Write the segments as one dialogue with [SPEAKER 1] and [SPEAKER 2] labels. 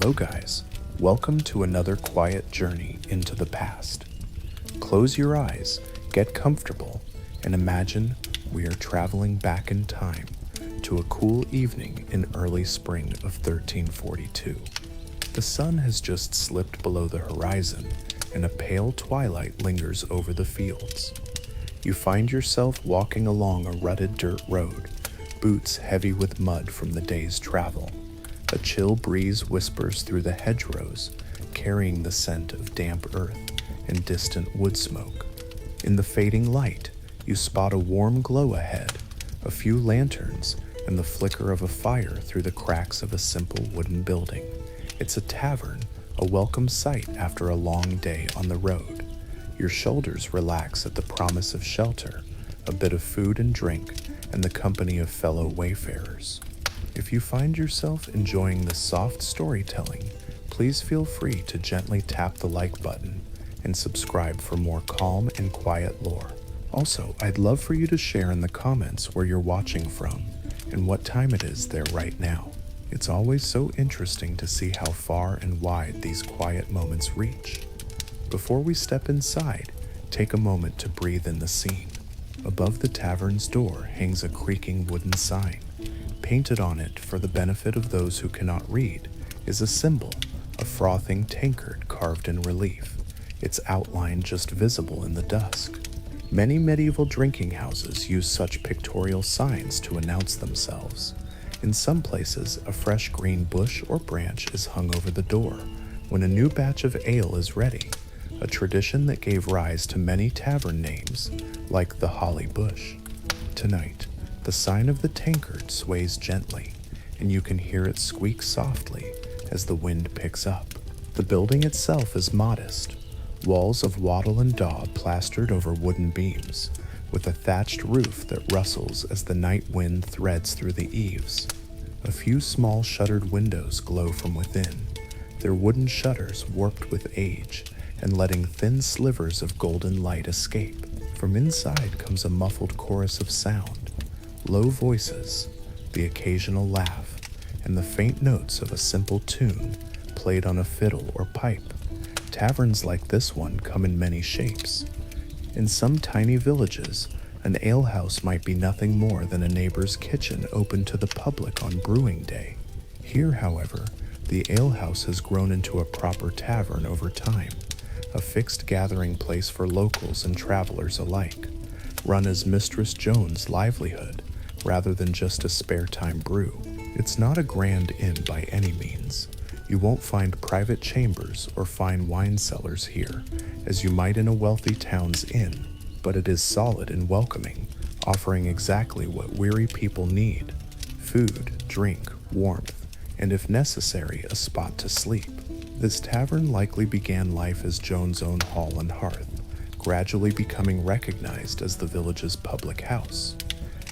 [SPEAKER 1] Hello guys, welcome to another quiet journey into the past. Close your eyes, get comfortable, and imagine we are traveling back in time to a cool evening in early spring of 1342. The sun has just slipped below the horizon and a pale twilight lingers over the fields. You find yourself walking along a rutted dirt road, boots heavy with mud from the day's travel. A chill breeze whispers through the hedgerows, carrying the scent of damp earth and distant wood smoke. In the fading light, you spot a warm glow ahead, a few lanterns, and the flicker of a fire through the cracks of a simple wooden building. It's a tavern, a welcome sight after a long day on the road. Your shoulders relax at the promise of shelter, a bit of food and drink, and the company of fellow wayfarers. If you find yourself enjoying this soft storytelling, please feel free to gently tap the like button and subscribe for more calm and quiet lore. Also, I'd love for you to share in the comments where you're watching from and what time it is there right now. It's always so interesting to see how far and wide these quiet moments reach. Before we step inside, take a moment to breathe in the scene. Above the tavern's door hangs a creaking wooden sign. Painted on it, for the benefit of those who cannot read, is a symbol, a frothing tankard carved in relief, its outline just visible in the dusk. Many medieval drinking houses use such pictorial signs to announce themselves. In some places, a fresh green bush or branch is hung over the door when a new batch of ale is ready, a tradition that gave rise to many tavern names, like the Holly Bush. Tonight, the sign of the tankard sways gently, and you can hear it squeak softly as the wind picks up. The building itself is modest, walls of wattle and daub plastered over wooden beams, with a thatched roof that rustles as the night wind threads through the eaves. A few small shuttered windows glow from within, their wooden shutters warped with age and letting thin slivers of golden light escape. From inside comes a muffled chorus of sound. Low voices, the occasional laugh, and the faint notes of a simple tune played on a fiddle or pipe. Taverns like this one come in many shapes. In some tiny villages, an alehouse might be nothing more than a neighbor's kitchen open to the public on brewing day. Here, however, the alehouse has grown into a proper tavern over time, a fixed gathering place for locals and travelers alike, run as Mistress Joan's livelihood, rather than just a spare time brew. It's not a grand inn by any means. You won't find private chambers or fine wine cellars here, as you might in a wealthy town's inn, but it is solid and welcoming, offering exactly what weary people need: food, drink, warmth, and if necessary, a spot to sleep. This tavern likely began life as Joan's own hall and hearth, gradually becoming recognized as the village's public house.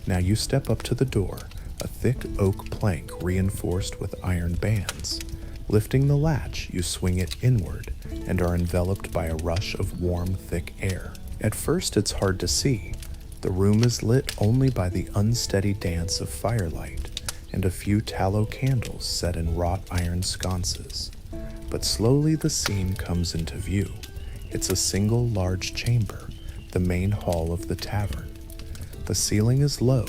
[SPEAKER 1] Now you step up to the door, a thick oak plank reinforced with iron bands. Lifting the latch, you swing it inward and are enveloped by a rush of warm, thick air. At first, it's hard to see. The room is lit only by the unsteady dance of firelight and a few tallow candles set in wrought iron sconces. But slowly the scene comes into view. It's a single large chamber, the main hall of the tavern. The ceiling is low,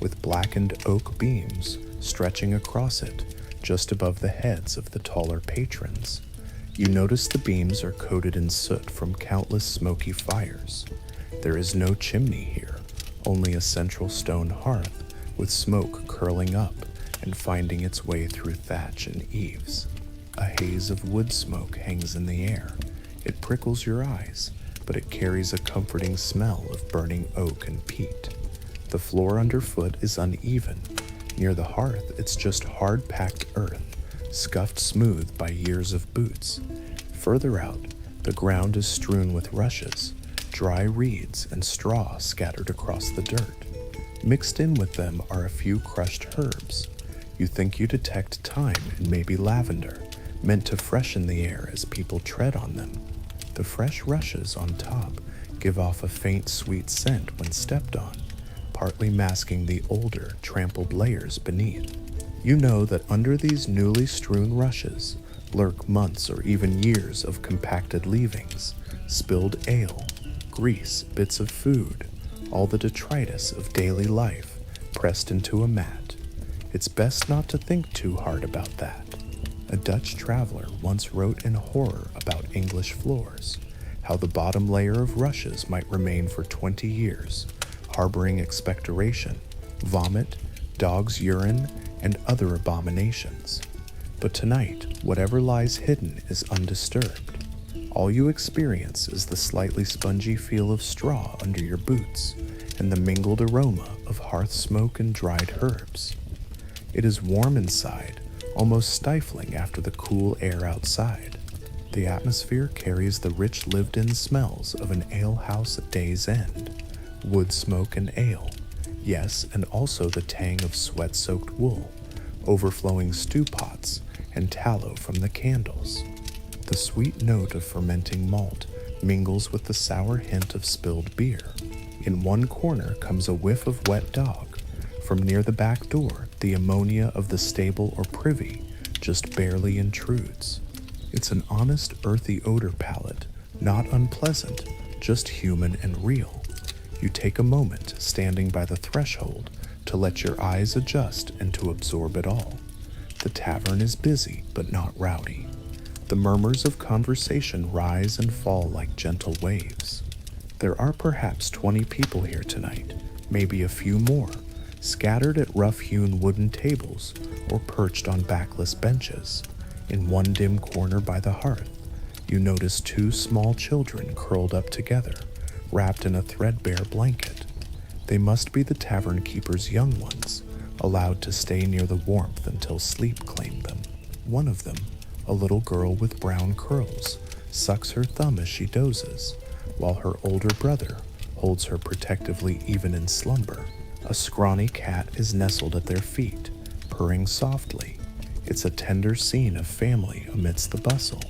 [SPEAKER 1] with blackened oak beams stretching across it, just above the heads of the taller patrons. You notice the beams are coated in soot from countless smoky fires. There is no chimney here, only a central stone hearth with smoke curling up and finding its way through thatch and eaves. A haze of wood smoke hangs in the air. It prickles your eyes, but it carries a comforting smell of burning oak and peat. The floor underfoot is uneven. Near the hearth, it's just hard-packed earth, scuffed smooth by years of boots. Further out, the ground is strewn with rushes, dry reeds, and straw scattered across the dirt. Mixed in with them are a few crushed herbs. You think you detect thyme and maybe lavender, meant to freshen the air as people tread on them. The fresh rushes on top give off a faint sweet scent when stepped on, partly masking the older, trampled layers beneath. You know that under these newly strewn rushes lurk months or even years of compacted leavings, spilled ale, grease, bits of food, all the detritus of daily life pressed into a mat. It's best not to think too hard about that. A Dutch traveler once wrote in horror about English floors, how the bottom layer of rushes might remain for 20 years, harboring expectoration, vomit, dog's urine, and other abominations. But tonight, whatever lies hidden is undisturbed. All you experience is the slightly spongy feel of straw under your boots and the mingled aroma of hearth smoke and dried herbs. It is warm inside, almost stifling after the cool air outside. The atmosphere carries the rich lived-in smells of an alehouse at day's end, wood smoke and ale, yes, and also the tang of sweat-soaked wool, overflowing stew pots, and tallow from the candles. The sweet note of fermenting malt mingles with the sour hint of spilled beer. In one corner comes a whiff of wet dog. From near the back door, the ammonia of the stable or privy just barely intrudes. It's an honest, earthy odor palette, not unpleasant, just human and real. You take a moment standing by the threshold to let your eyes adjust and to absorb it all. The tavern is busy, but not rowdy. The murmurs of conversation rise and fall like gentle waves. There are perhaps 20 people here tonight, maybe a few more, scattered at rough-hewn wooden tables or perched on backless benches. In one dim corner by the hearth, you notice 2 small children curled up together, wrapped in a threadbare blanket. They must be the tavern keeper's young ones, allowed to stay near the warmth until sleep claimed them. One of them, a little girl with brown curls, sucks her thumb as she dozes, while her older brother holds her protectively even in slumber. A scrawny cat is nestled at their feet, purring softly. It's a tender scene of family amidst the bustle.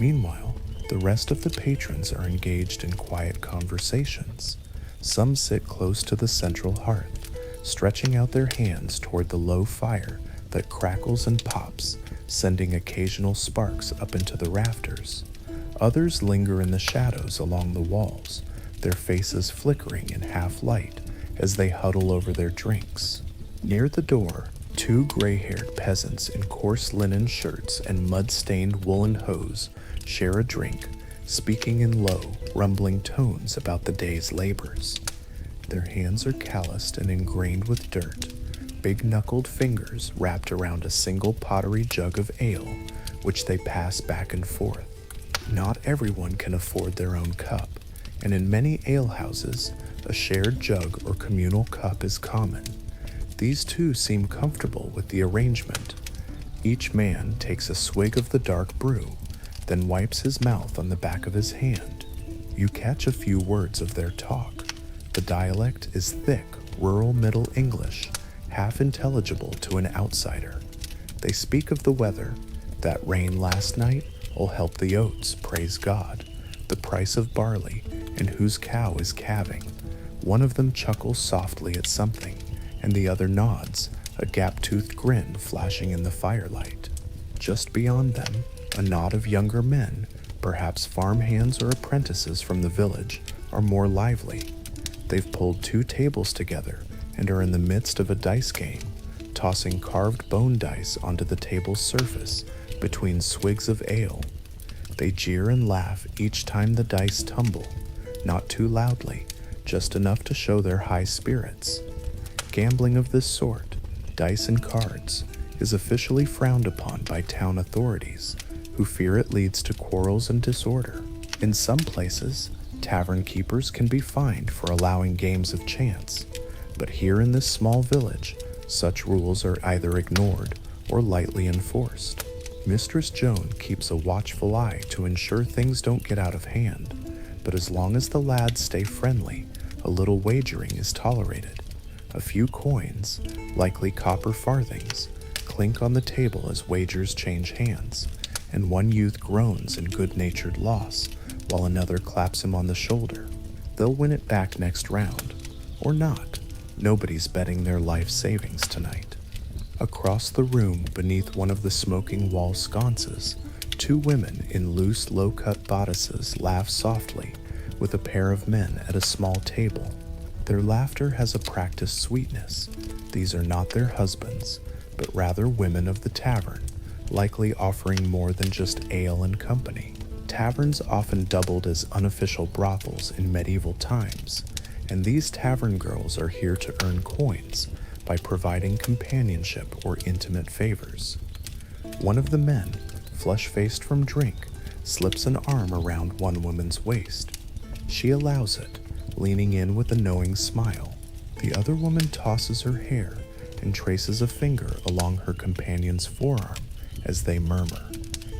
[SPEAKER 1] Meanwhile, the rest of the patrons are engaged in quiet conversations. Some sit close to the central hearth, stretching out their hands toward the low fire that crackles and pops, sending occasional sparks up into the rafters. Others linger in the shadows along the walls, their faces flickering in half-light as they huddle over their drinks. Near the door, 2 gray-haired peasants in coarse linen shirts and mud-stained woolen hose share a drink, speaking in low, rumbling tones about the day's labors. Their hands are calloused and ingrained with dirt, big-knuckled fingers wrapped around a single pottery jug of ale, which they pass back and forth. Not everyone can afford their own cup, and in many alehouses, a shared jug or communal cup is common. These 2 seem comfortable with the arrangement. Each man takes a swig of the dark brew, then wipes his mouth on the back of his hand. You catch a few words of their talk. The dialect is thick, rural Middle English, half intelligible to an outsider. They speak of the weather. That rain last night will help the oats, praise God. The price of barley, and whose cow is calving. One of them chuckles softly at something, and the other nods, a gap-toothed grin flashing in the firelight. Just beyond them, a knot of younger men, perhaps farmhands or apprentices from the village, are more lively. They've pulled 2 tables together and are in the midst of a dice game, tossing carved bone dice onto the table's surface between swigs of ale. They jeer and laugh each time the dice tumble, not too loudly, just enough to show their high spirits. Gambling of this sort, dice and cards, is officially frowned upon by town authorities, who fear it leads to quarrels and disorder. In some places, tavern keepers can be fined for allowing games of chance, but here in this small village, such rules are either ignored or lightly enforced. Mistress Joan keeps a watchful eye to ensure things don't get out of hand, but as long as the lads stay friendly, a little wagering is tolerated. A few coins, likely copper farthings, clink on the table as wagers change hands, and one youth groans in good-natured loss while another claps him on the shoulder. They'll win it back next round. Or not. Nobody's betting their life savings tonight. Across the room, beneath one of the smoking wall sconces, Two women in loose, low-cut bodices laugh softly with a pair of men at a small table. Their laughter has a practiced sweetness. These are not their husbands, but rather women of the tavern, likely offering more than just ale and company. Taverns often doubled as unofficial brothels in medieval times, and these tavern girls are here to earn coins by providing companionship or intimate favors. One of the men, flush-faced from drink, slips an arm around one woman's waist. She allows it, leaning in with a knowing smile. The other woman tosses her hair and traces a finger along her companion's forearm as they murmur.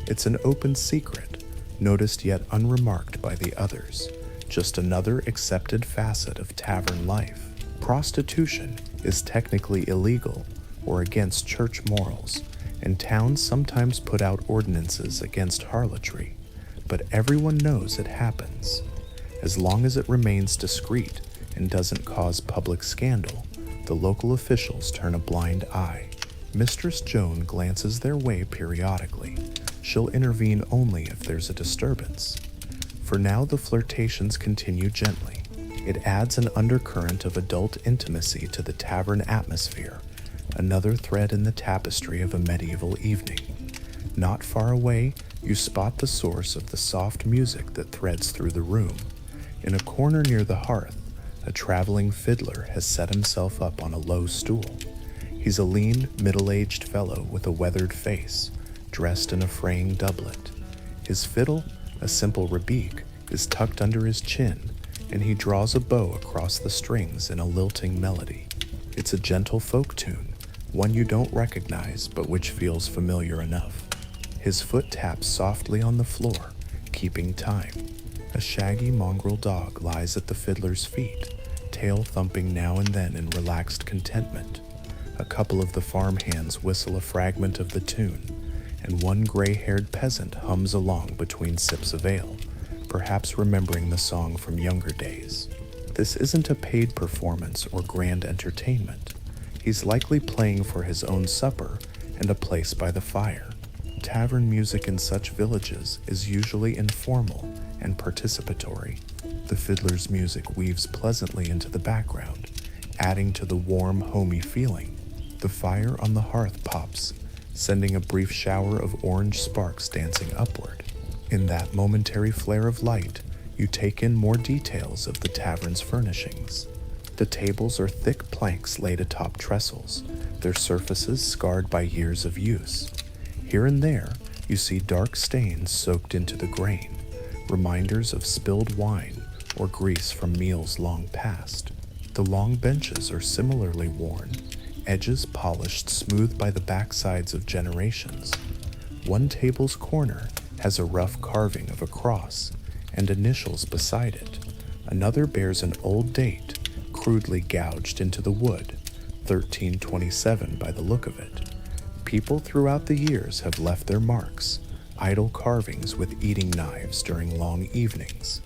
[SPEAKER 1] It's an open secret, noticed yet unremarked by the others, just another accepted facet of tavern life. Prostitution is technically illegal or against church morals, and towns sometimes put out ordinances against harlotry, but everyone knows it happens. As long as it remains discreet and doesn't cause public scandal, the local officials turn a blind eye. Mistress Joan glances their way periodically. She'll intervene only if there's a disturbance. For now, the flirtations continue gently. It adds an undercurrent of adult intimacy to the tavern atmosphere, another thread in the tapestry of a medieval evening. Not far away, you spot the source of the soft music that threads through the room. In a corner near the hearth, a traveling fiddler has set himself up on a low stool. He's a lean, middle-aged fellow with a weathered face, dressed in a fraying doublet. His fiddle, a simple rebeek, is tucked under his chin, and he draws a bow across the strings in a lilting melody. It's a gentle folk tune, one you don't recognize but which feels familiar enough. His foot taps softly on the floor, keeping time. A shaggy mongrel dog lies at the fiddler's feet, tail thumping now and then in relaxed contentment. A couple of the farmhands whistle a fragment of the tune, and one gray-haired peasant hums along between sips of ale, perhaps remembering the song from younger days. This isn't a paid performance or grand entertainment. He's likely playing for his own supper and a place by the fire. Tavern music in such villages is usually informal and participatory. The fiddler's music weaves pleasantly into the background, adding to the warm, homey feeling. The fire on the hearth pops, sending a brief shower of orange sparks dancing upward. In that momentary flare of light, you take in more details of the tavern's furnishings. The tables are thick planks laid atop trestles, their surfaces scarred by years of use. Here and there, you see dark stains soaked into the grain, reminders of spilled wine or grease from meals long past. The long benches are similarly worn, edges polished smooth by the backsides of generations. One table's corner has a rough carving of a cross and initials beside it. Another bears an old date, crudely gouged into the wood, 1327 by the look of it. People throughout the years have left their marks, idle carvings with eating knives during long evenings.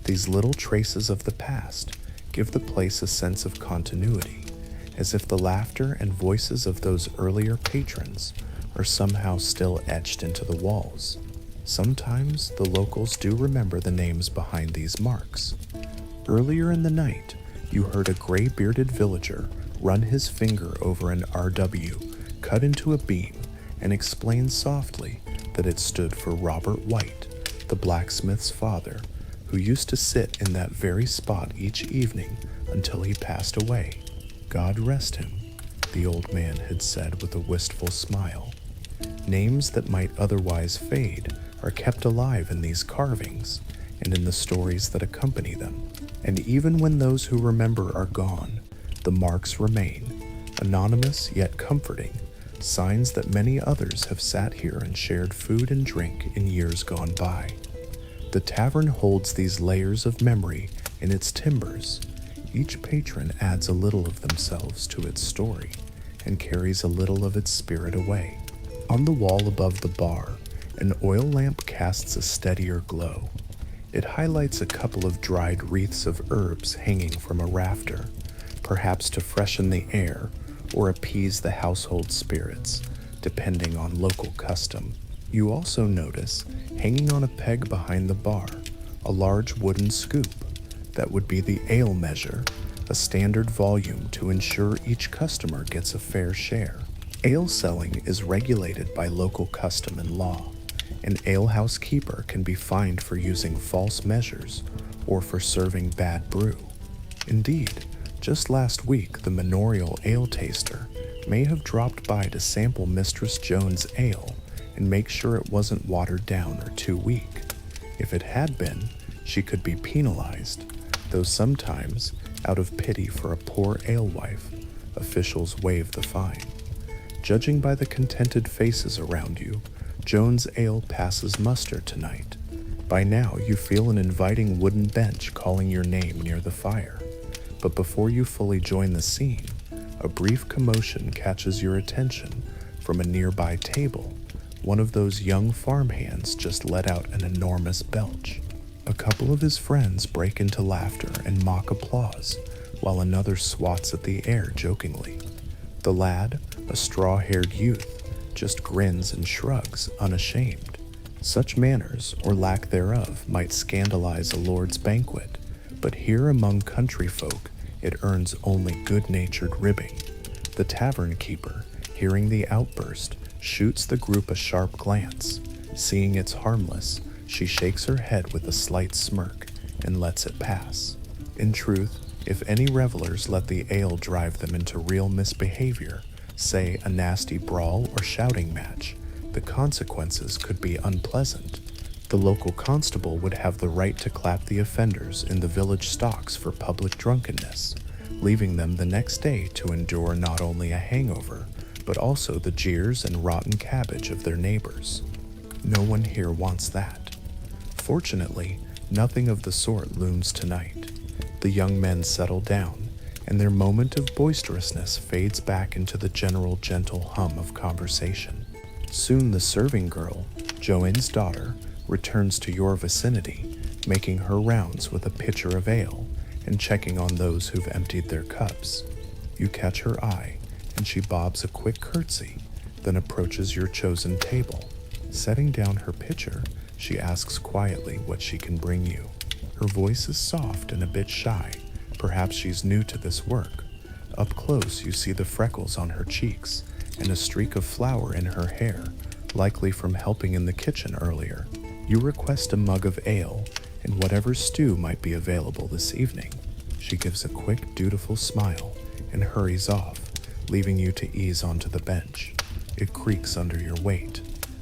[SPEAKER 1] These little traces of the past give the place a sense of continuity, as if the laughter and voices of those earlier patrons are somehow still etched into the walls. Sometimes the locals do remember the names behind these marks. Earlier in the night, you heard a gray-bearded villager run his finger over an RW cut into a beam and explain softly that it stood for Robert White, the blacksmith's father, who used to sit in that very spot each evening until he passed away. God rest him, the old man had said with a wistful smile. Names that might otherwise fade are kept alive in these carvings and in the stories that accompany them. And even when those who remember are gone, the marks remain, anonymous yet comforting, signs that many others have sat here and shared food and drink in years gone by. The tavern holds these layers of memory in its timbers. Each patron adds a little of themselves to its story and carries a little of its spirit away. On the wall above the bar, an oil lamp casts a steadier glow. It highlights a couple of dried wreaths of herbs hanging from a rafter, perhaps to freshen the air or appease the household spirits, depending on local custom. You also notice, hanging on a peg behind the bar, a large wooden scoop that would be the ale measure, a standard volume to ensure each customer gets a fair share. Ale selling is regulated by local custom and law. An alehouse keeper can be fined for using false measures or for serving bad brew. Indeed, just last week the manorial ale taster may have dropped by to sample Mistress Jones' ale and make sure it wasn't watered down or too weak. If it had been, she could be penalized, though sometimes, out of pity for a poor alewife, officials waive the fine. Judging by the contented faces around you, Jones' ale passes muster tonight. By now you feel an inviting wooden bench calling your name near the fire. But before you fully join the scene, a brief commotion catches your attention from a nearby table. One of those young farmhands just let out an enormous belch. A couple of his friends break into laughter and mock applause, while another swats at the air jokingly. The lad, a straw-haired youth, just grins and shrugs, unashamed. Such manners, or lack thereof, might scandalize a lord's banquet, but here among country folk, it earns only good-natured ribbing. The tavern keeper, hearing the outburst, shoots the group a sharp glance. Seeing it's harmless, she shakes her head with a slight smirk and lets it pass. In truth, if any revelers let the ale drive them into real misbehavior, say a nasty brawl or shouting match, the consequences could be unpleasant. The local constable would have the right to clap the offenders in the village stocks for public drunkenness, leaving them the next day to endure not only a hangover, but also the jeers and rotten cabbage of their neighbors. No one here wants that. Fortunately, nothing of the sort looms tonight. The young men settle down, and their moment of boisterousness fades back into the general gentle hum of conversation. Soon the serving girl, Joanne's daughter, returns to your vicinity, making her rounds with a pitcher of ale and checking on those who've emptied their cups. You catch her eye, and she bobs a quick curtsy, then approaches your chosen table. Setting down her pitcher, she asks quietly what she can bring you. Her voice is soft and a bit shy. Perhaps she's new to this work. Up close, you see the freckles on her cheeks and a streak of flour in her hair, likely from helping in the kitchen earlier. You request a mug of ale and whatever stew might be available this evening. She gives a quick, dutiful smile and hurries off, leaving you to ease onto the bench. It creaks under your weight.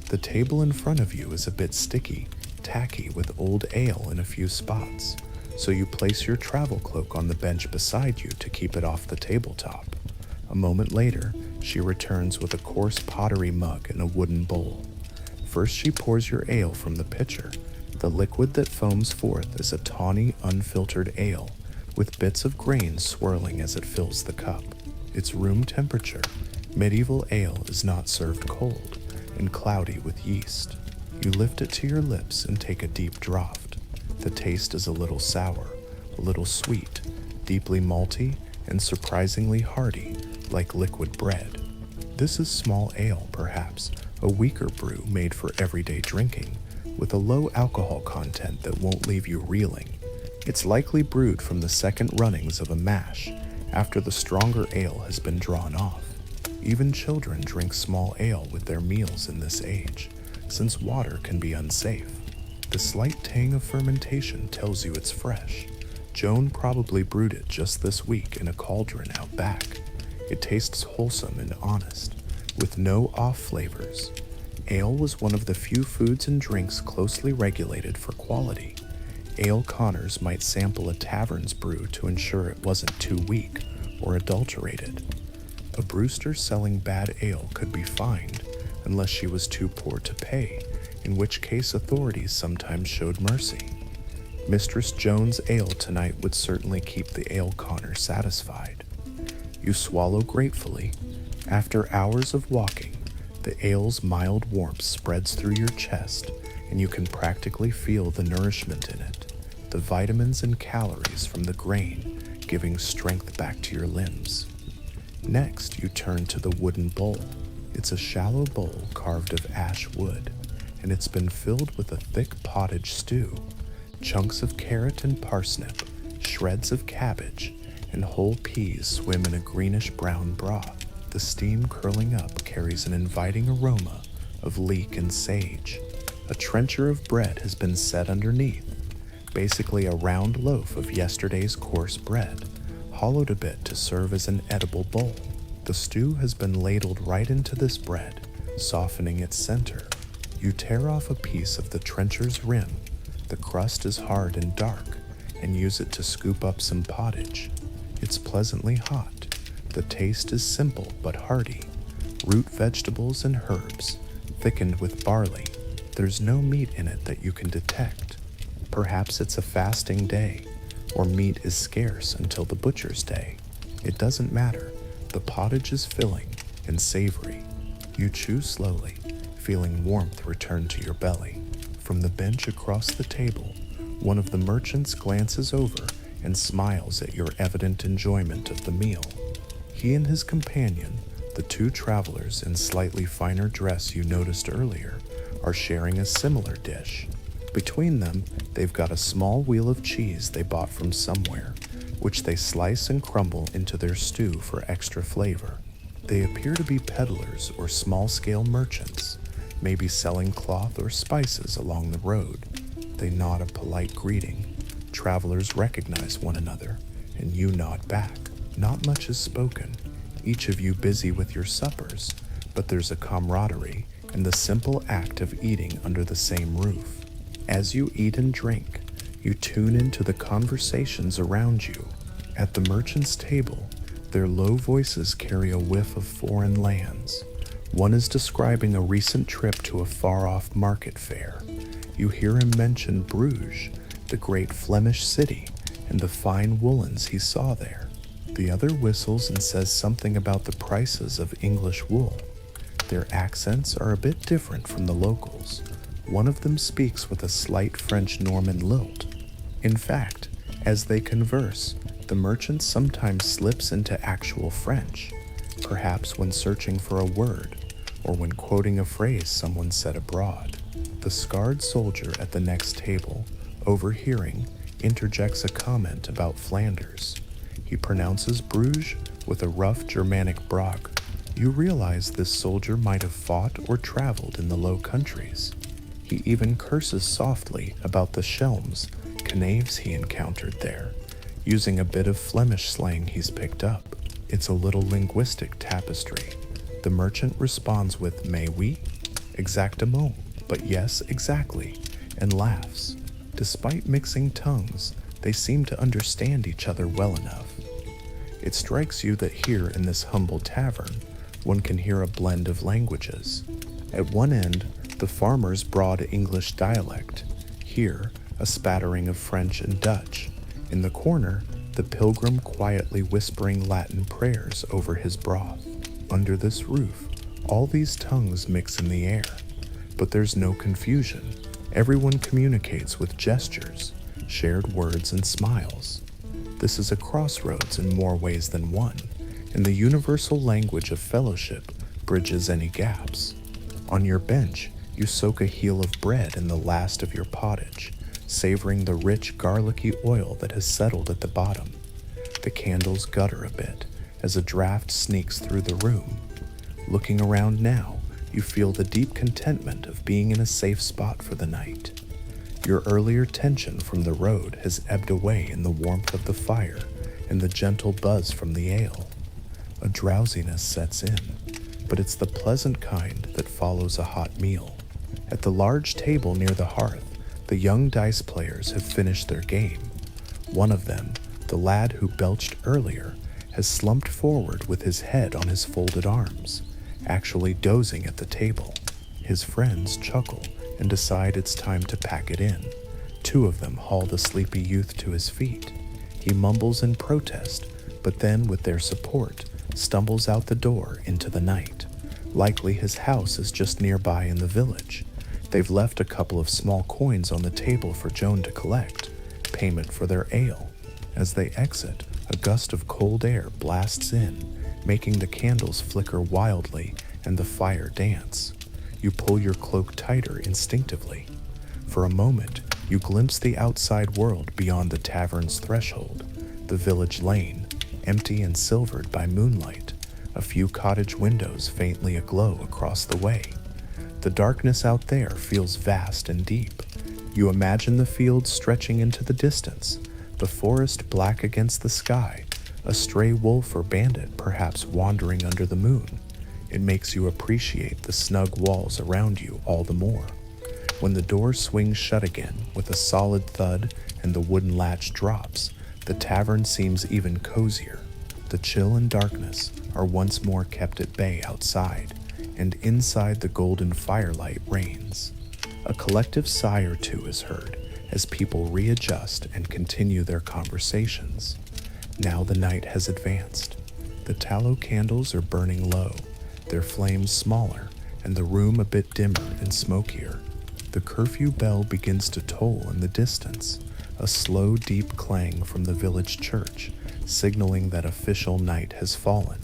[SPEAKER 1] The table in front of you is a bit sticky, tacky with old ale in a few spots, so you place your travel cloak on the bench beside you to keep it off the tabletop. A moment later, she returns with a coarse pottery mug and a wooden bowl. First she pours your ale from the pitcher. The liquid that foams forth is a tawny, unfiltered ale, with bits of grain swirling as it fills the cup. It's room temperature. Medieval ale is not served cold and cloudy with yeast. You lift it to your lips and take a deep draught. The taste is a little sour, a little sweet, deeply malty, and surprisingly hearty, like liquid bread. This is small ale, perhaps, a weaker brew made for everyday drinking, with a low alcohol content that won't leave you reeling. It's likely brewed from the second runnings of a mash, after the stronger ale has been drawn off. Even children drink small ale with their meals in this age, since water can be unsafe. The slight tang of fermentation tells you it's fresh. Joan probably brewed it just this week in a cauldron out back. It tastes wholesome and honest, with no off flavors. Ale was one of the few foods and drinks closely regulated for quality. Ale conners might sample a tavern's brew to ensure it wasn't too weak or adulterated. A brewster selling bad ale could be fined unless she was too poor to pay, in which case authorities sometimes showed mercy. Mistress Jones' ale tonight would certainly keep the ale conner satisfied. You swallow gratefully. After hours of walking, the ale's mild warmth spreads through your chest, and you can practically feel the nourishment in it, the vitamins and calories from the grain giving strength back to your limbs. Next, you turn to the wooden bowl. It's a shallow bowl carved of ash wood. and it's been filled with a thick pottage stew. Chunks of carrot and parsnip, shreds of cabbage, and whole peas swim in a greenish-brown broth. The steam curling up carries an inviting aroma of leek and sage. A trencher of bread has been set underneath, basically a round loaf of yesterday's coarse bread, hollowed a bit to serve as an edible bowl. The stew has been ladled right into this bread, softening its center. You tear off a piece of the trencher's rim. The crust is hard and dark, and use it to scoop up some pottage. It's pleasantly hot. The taste is simple but hearty. Root vegetables and herbs, thickened with barley. There's no meat in it that you can detect. Perhaps it's a fasting day, or meat is scarce until the butcher's day. It doesn't matter. The pottage is filling and savory. You chew slowly, feeling warmth return to your belly. From the bench across the table, one of the merchants glances over and smiles at your evident enjoyment of the meal. He and his companion, the two travelers in slightly finer dress you noticed earlier, are sharing a similar dish. Between them, they've got a small wheel of cheese they bought from somewhere, which they slice and crumble into their stew for extra flavor. They appear to be peddlers or small-scale merchants, maybe selling cloth or spices along the road. They nod a polite greeting. Travelers recognize one another, and you nod back. Not much is spoken, each of you busy with your suppers, but there's a camaraderie in the simple act of eating under the same roof. As you eat and drink, you tune into the conversations around you. At the merchant's table, their low voices carry a whiff of foreign lands. One is describing a recent trip to a far-off market fair. You hear him mention Bruges, the great Flemish city, and the fine woolens he saw there. The other whistles and says something about the prices of English wool. Their accents are a bit different from the locals. One of them speaks with a slight French-Norman lilt. In fact, as they converse, the merchant sometimes slips into actual French, perhaps when searching for a word, or when quoting a phrase someone said abroad. The scarred soldier at the next table, overhearing, interjects a comment about Flanders. He pronounces Bruges with a rough Germanic brog. You realize this soldier might have fought or traveled in the Low Countries. He even curses softly about the schelms, knaves he encountered there, using a bit of Flemish slang he's picked up. It's a little linguistic tapestry. The merchant responds with "Mais oui, exactement," but yes, exactly, and laughs. Despite mixing tongues, they seem to understand each other well enough. It strikes you that here in this humble tavern, one can hear a blend of languages. At one end, the farmer's broad English dialect. Here, a spattering of French and Dutch. In the corner, the pilgrim quietly whispering Latin prayers over his broth. Under this roof, all these tongues mix in the air. But there's no confusion. Everyone communicates with gestures, shared words, and smiles. This is a crossroads in more ways than one, and the universal language of fellowship bridges any gaps. On your bench, you soak a heel of bread in the last of your pottage, savoring the rich garlicky oil that has settled at the bottom. The candles gutter a bit as a draft sneaks through the room. Looking around now, you feel the deep contentment of being in a safe spot for the night. Your earlier tension from the road has ebbed away in the warmth of the fire and the gentle buzz from the ale. A drowsiness sets in, but it's the pleasant kind that follows a hot meal. At the large table near the hearth, the young dice players have finished their game. One of them, the lad who belched earlier, has slumped forward with his head on his folded arms, actually dozing at the table. His friends chuckle and decide it's time to pack it in. Two of them haul the sleepy youth to his feet. He mumbles in protest, but then, with their support, stumbles out the door into the night. Likely his house is just nearby in the village. They've left a couple of small coins on the table for Joan to collect, payment for their ale. As they exit, a gust of cold air blasts in, making the candles flicker wildly and the fire dance. You pull your cloak tighter instinctively. For a moment, you glimpse the outside world beyond the tavern's threshold, the village lane, empty and silvered by moonlight, a few cottage windows faintly aglow across the way. The darkness out there feels vast and deep. You imagine the fields stretching into the distance, the forest black against the sky, a stray wolf or bandit perhaps wandering under the moon. It makes you appreciate the snug walls around you all the more. When the door swings shut again with a solid thud and the wooden latch drops, the tavern seems even cozier. The chill and darkness are once more kept at bay outside, and inside the golden firelight reigns. A collective sigh or two is heard as people readjust and continue their conversations. Now the night has advanced. The tallow candles are burning low, their flames smaller, and the room a bit dimmer and smokier. The curfew bell begins to toll in the distance, a slow, deep clang from the village church, signaling that official night has fallen.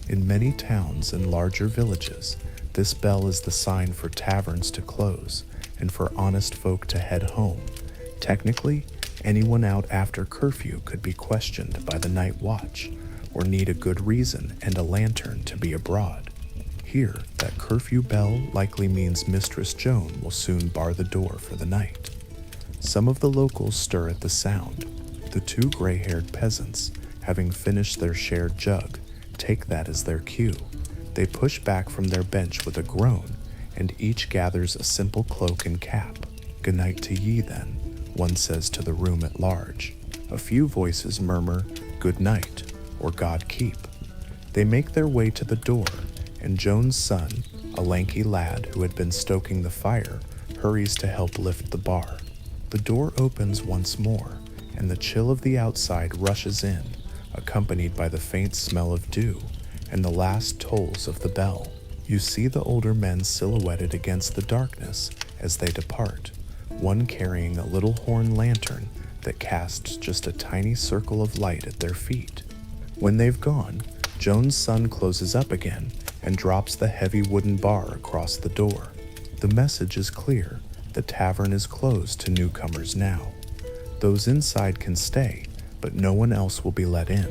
[SPEAKER 1] In many towns and larger villages, this bell is the sign for taverns to close and for honest folk to head home. Technically, anyone out after curfew could be questioned by the night watch or need a good reason and a lantern to be abroad. Here, that curfew bell likely means Mistress Joan will soon bar the door for the night. Some of the locals stir at the sound. The two gray-haired peasants, having finished their shared jug, take that as their cue. They push back from their bench with a groan, and each gathers a simple cloak and cap. "Good night to ye, then," one says to the room at large. A few voices murmur, "Good night," or "God keep." They make their way to the door, and Joan's son, a lanky lad who had been stoking the fire, hurries to help lift the bar. The door opens once more, and the chill of the outside rushes in, accompanied by the faint smell of dew and the last tolls of the bell. You see the older men silhouetted against the darkness as they depart, one carrying a little horn lantern that casts just a tiny circle of light at their feet. When they've gone, Joan's son closes up again and drops the heavy wooden bar across the door. The message is clear: the tavern is closed to newcomers now. Those inside can stay, but no one else will be let in.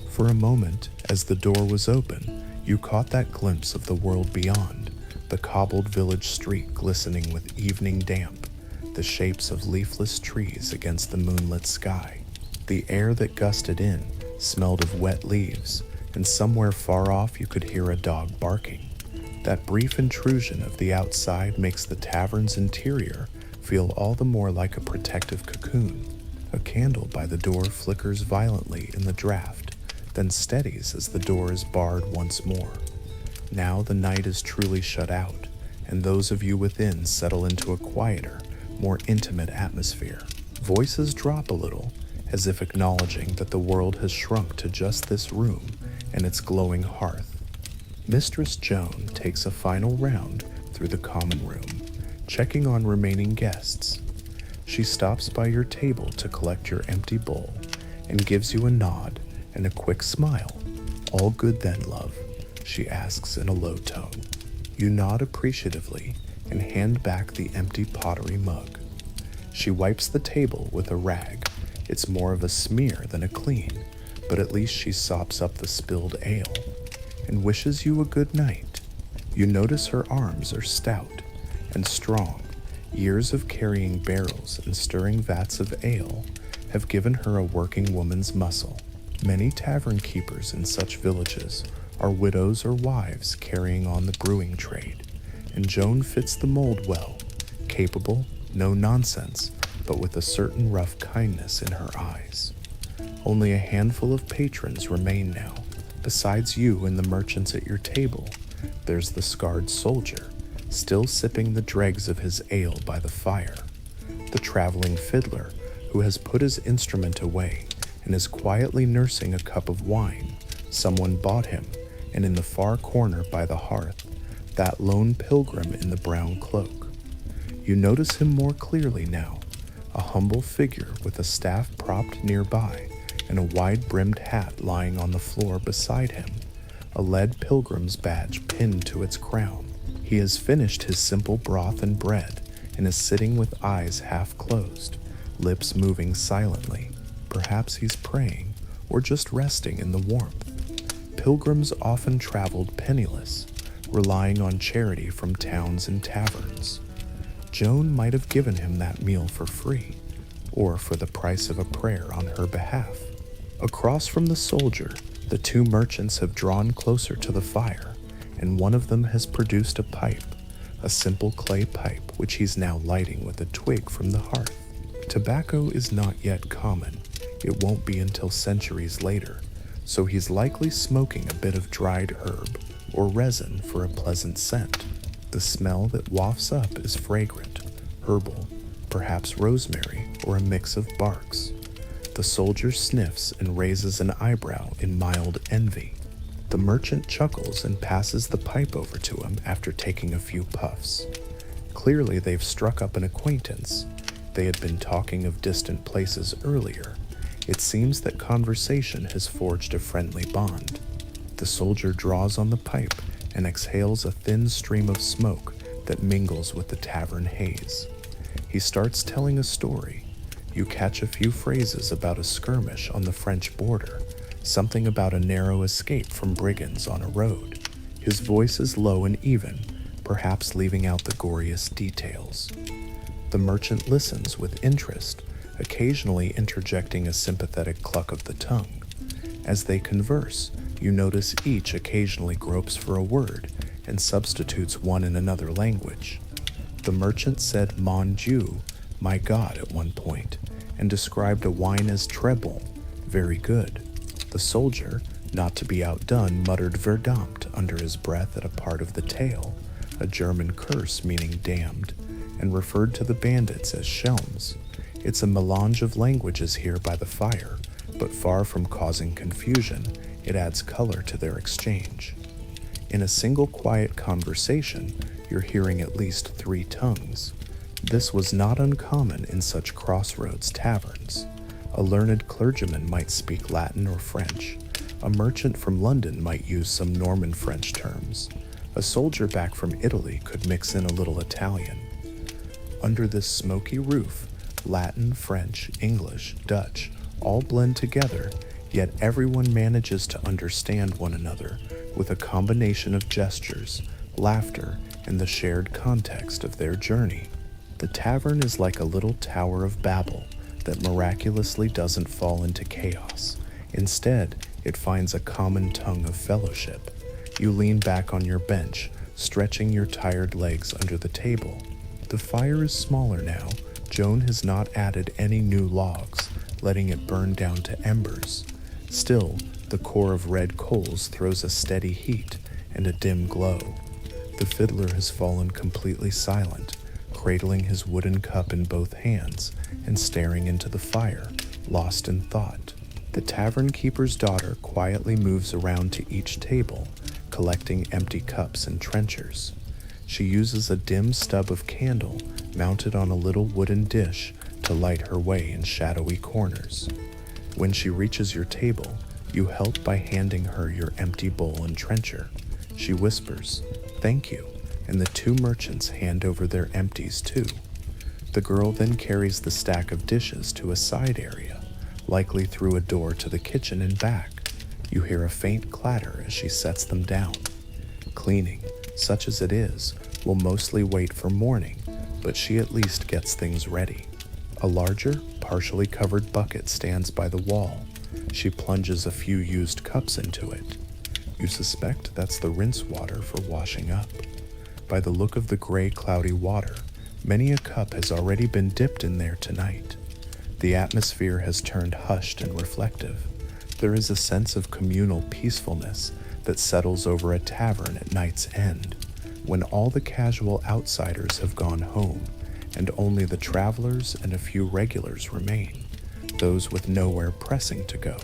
[SPEAKER 1] For a moment, as the door was open, you caught that glimpse of the world beyond, the cobbled village street glistening with evening damp, the shapes of leafless trees against the moonlit sky. The air that gusted in smelled of wet leaves, and somewhere far off you could hear a dog barking. That brief intrusion of the outside makes the tavern's interior feel all the more like a protective cocoon. A candle by the door flickers violently in the draught, then steadies as the door is barred once more. Now the night is truly shut out, and those of you within settle into a quieter, more intimate atmosphere. Voices drop a little, as if acknowledging that the world has shrunk to just this room and its glowing hearth. Mistress Joan takes a final round through the common room, checking on remaining guests. She stops by your table to collect your empty bowl and gives you a nod and a quick smile. "All good then, love?" she asks in a low tone. You nod appreciatively and hand back the empty pottery mug. She wipes the table with a rag. It's more of a smear than a clean, but at least she sops up the spilled ale, and wishes you a good night. You notice her arms are stout and strong. Years of carrying barrels and stirring vats of ale have given her a working woman's muscle. Many tavern keepers in such villages are widows or wives carrying on the brewing trade, and Joan fits the mold well, capable, no nonsense, but with a certain rough kindness in her eyes. Only a handful of patrons remain now. Besides you and the merchants at your table, there's the scarred soldier, still sipping the dregs of his ale by the fire, the traveling fiddler who has put his instrument away and is quietly nursing a cup of wine someone bought him, and in the far corner by the hearth, that lone pilgrim in the brown cloak. You notice him more clearly now, a humble figure with a staff propped nearby and a wide-brimmed hat lying on the floor beside him, a lead pilgrim's badge pinned to its crown. He has finished his simple broth and bread and is sitting with eyes half closed, lips moving silently. Perhaps he's praying or just resting in the warmth. Pilgrims often traveled penniless, relying on charity from towns and taverns. Joan might have given him that meal for free, or for the price of a prayer on her behalf. Across from the soldier, the two merchants have drawn closer to the fire, and one of them has produced a pipe, a simple clay pipe which he's now lighting with a twig from the hearth. Tobacco is not yet common. It won't be until centuries later, so he's likely smoking a bit of dried herb or resin for a pleasant scent. The smell that wafts up is fragrant, herbal, perhaps rosemary or a mix of barks. The soldier sniffs and raises an eyebrow in mild envy. The merchant chuckles and passes the pipe over to him after taking a few puffs. Clearly they've struck up an acquaintance. They had been talking of distant places earlier. It seems that conversation has forged a friendly bond. The soldier draws on the pipe and exhales a thin stream of smoke that mingles with the tavern haze. He starts telling a story. You catch a few phrases about a skirmish on the French border, something about a narrow escape from brigands on a road. His voice is low and even, perhaps leaving out the goriest details. The merchant listens with interest, occasionally interjecting a sympathetic cluck of the tongue. As they converse, you notice each occasionally gropes for a word and substitutes one in another language. The merchant said "Mon Dieu," my God, at one point, and described a wine as treble, very good. The soldier, not to be outdone, muttered verdammt under his breath at a part of the tale, a German curse meaning damned, and referred to the bandits as Schelms. It's a melange of languages here by the fire, but far from causing confusion, it adds color to their exchange. In a single quiet conversation, you're hearing at least 3 tongues. This was not uncommon in such crossroads taverns. A learned clergyman might speak Latin or French. A merchant from London might use some Norman French terms. A soldier back from Italy could mix in a little Italian. Under this smoky roof, Latin, French, English, Dutch, all blend together, yet everyone manages to understand one another with a combination of gestures, laughter, and the shared context of their journey. The tavern is like a little Tower of Babel that miraculously doesn't fall into chaos. Instead, it finds a common tongue of fellowship. You lean back on your bench, stretching your tired legs under the table. The fire is smaller now. Joan has not added any new logs, letting it burn down to embers. Still, the core of red coals throws a steady heat and a dim glow. The fiddler has fallen completely silent, cradling his wooden cup in both hands and staring into the fire, lost in thought. The tavern keeper's daughter quietly moves around to each table, collecting empty cups and trenchers. She uses a dim stub of candle mounted on a little wooden dish to light her way in shadowy corners. When she reaches your table, you help by handing her your empty bowl and trencher. She whispers, "Thank you," and the 2 merchants hand over their empties too. The girl then carries the stack of dishes to a side area, likely through a door to the kitchen and back. You hear a faint clatter as she sets them down. Cleaning, such as it is, will mostly wait for morning, but she at least gets things ready. A larger, partially covered bucket stands by the wall. She plunges a few used cups into it. You suspect that's the rinse water for washing up. By the look of the gray, cloudy water, many a cup has already been dipped in there tonight. The atmosphere has turned hushed and reflective. There is a sense of communal peacefulness that settles over a tavern at night's end, when all the casual outsiders have gone home, and only the travelers and a few regulars remain, those with nowhere pressing to go.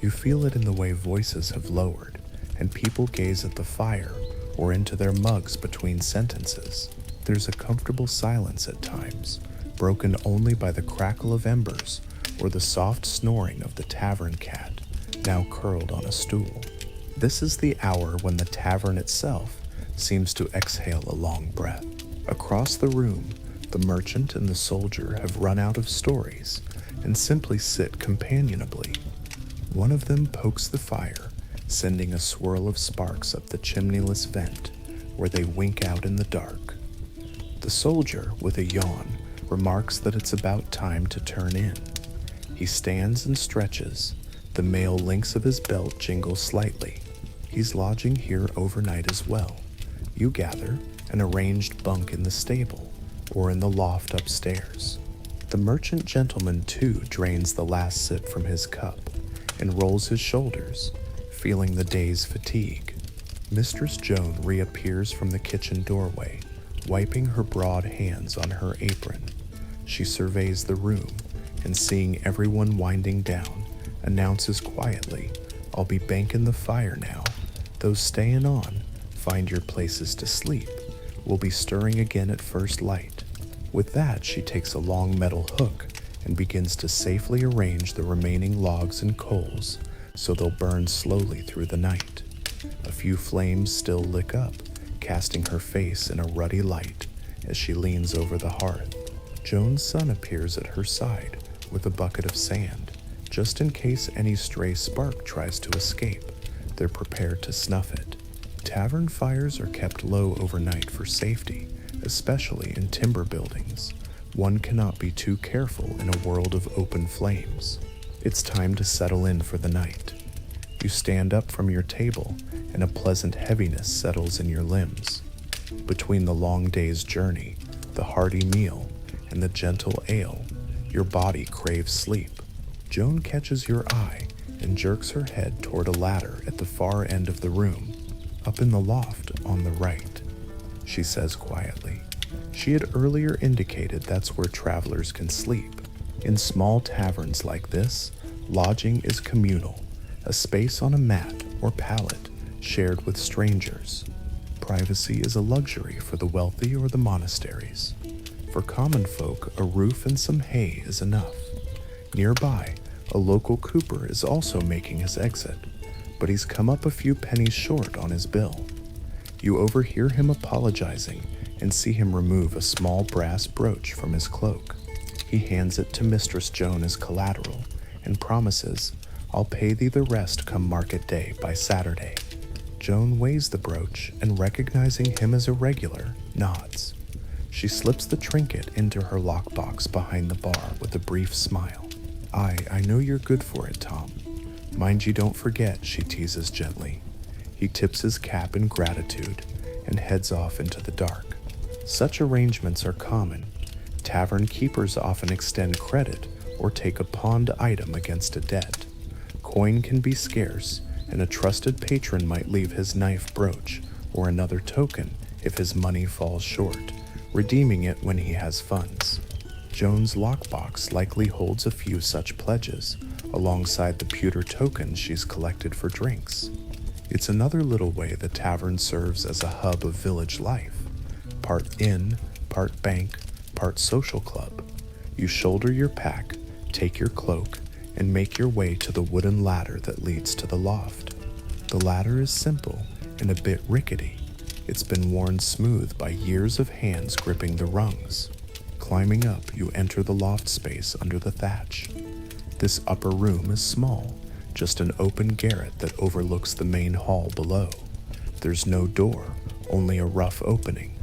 [SPEAKER 1] You feel it in the way voices have lowered, and people gaze at the fire or into their mugs between sentences. There's a comfortable silence at times, broken only by the crackle of embers or the soft snoring of the tavern cat, now curled on a stool. This is the hour when the tavern itself, seems to exhale a long breath. Across the room, the merchant and the soldier have run out of stories and simply sit companionably. One of them pokes the fire, sending a swirl of sparks up the chimneyless vent, where they wink out in the dark. The soldier, with a yawn, remarks that it's about time to turn in. He stands and stretches. The mail links of his belt jingle slightly. He's lodging here overnight as well. You gather an arranged bunk in the stable or in the loft upstairs. The merchant gentleman too drains the last sip from his cup and rolls his shoulders, feeling the day's fatigue. Mistress Joan reappears from the kitchen doorway, wiping her broad hands on her apron. She surveys the room and, seeing everyone winding down, announces quietly, "I'll be banking the fire now. Those staying on, find your places to sleep. We'll be stirring again at first light." With that, she takes a long metal hook and begins to safely arrange the remaining logs and coals so they'll burn slowly through the night. A few flames still lick up, casting her face in a ruddy light as she leans over the hearth. Joan's son appears at her side with a bucket of sand. Just in case any stray spark tries to escape, they're prepared to snuff it. Tavern fires are kept low overnight for safety, especially in timber buildings. One cannot be too careful in a world of open flames. It's time to settle in for the night. You stand up from your table, and a pleasant heaviness settles in your limbs. Between the long day's journey, the hearty meal, and the gentle ale, your body craves sleep. Joan catches your eye and jerks her head toward a ladder at the far end of the room, up in the loft on the right. She says quietly. She had earlier indicated that's where travelers can sleep. In small taverns like this, lodging is communal, a space on a mat or pallet shared with strangers. Privacy is a luxury for the wealthy or the monasteries. For common folk, a roof and some hay is enough. Nearby, a local cooper is also making his exit, but he's come up a few pennies short on his bill. You overhear him apologizing and see him remove a small brass brooch from his cloak. He hands it to Mistress Joan as collateral and promises, "I'll pay thee the rest come market day by Saturday." Joan weighs the brooch and, recognizing him as a regular, nods. She slips the trinket into her lockbox behind the bar with a brief smile. I know you're good for it, Tom. Mind you don't forget," she teases gently. He tips his cap in gratitude and heads off into the dark. Such arrangements are common. Tavern keepers often extend credit or take a pawned item against a debt. Coin can be scarce, and a trusted patron might leave his knife brooch or another token if his money falls short, redeeming it when he has funds. Joan's lockbox likely holds a few such pledges, alongside the pewter tokens she's collected for drinks. It's another little way the tavern serves as a hub of village life. Part inn, part bank, part social club. You shoulder your pack, take your cloak, and make your way to the wooden ladder that leads to the loft. The ladder is simple and a bit rickety. It's been worn smooth by years of hands gripping the rungs. Climbing up, you enter the loft space under the thatch. This upper room is small, just an open garret that overlooks the main hall below. There's no door, only a rough opening.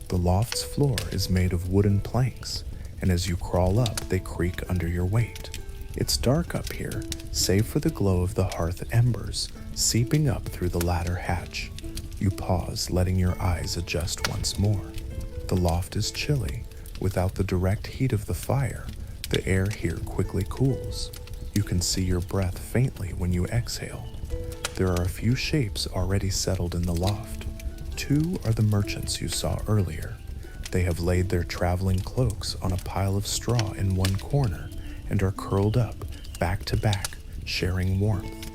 [SPEAKER 1] The loft's floor is made of wooden planks, and as you crawl up, they creak under your weight. It's dark up here, save for the glow of the hearth embers seeping up through the ladder hatch. You pause, letting your eyes adjust once more. The loft is chilly. Without the direct heat of the fire, the air here quickly cools. You can see your breath faintly when you exhale. There are a few shapes already settled in the loft. Two are the merchants you saw earlier. They have laid their traveling cloaks on a pile of straw in one corner and are curled up, back to back, sharing warmth.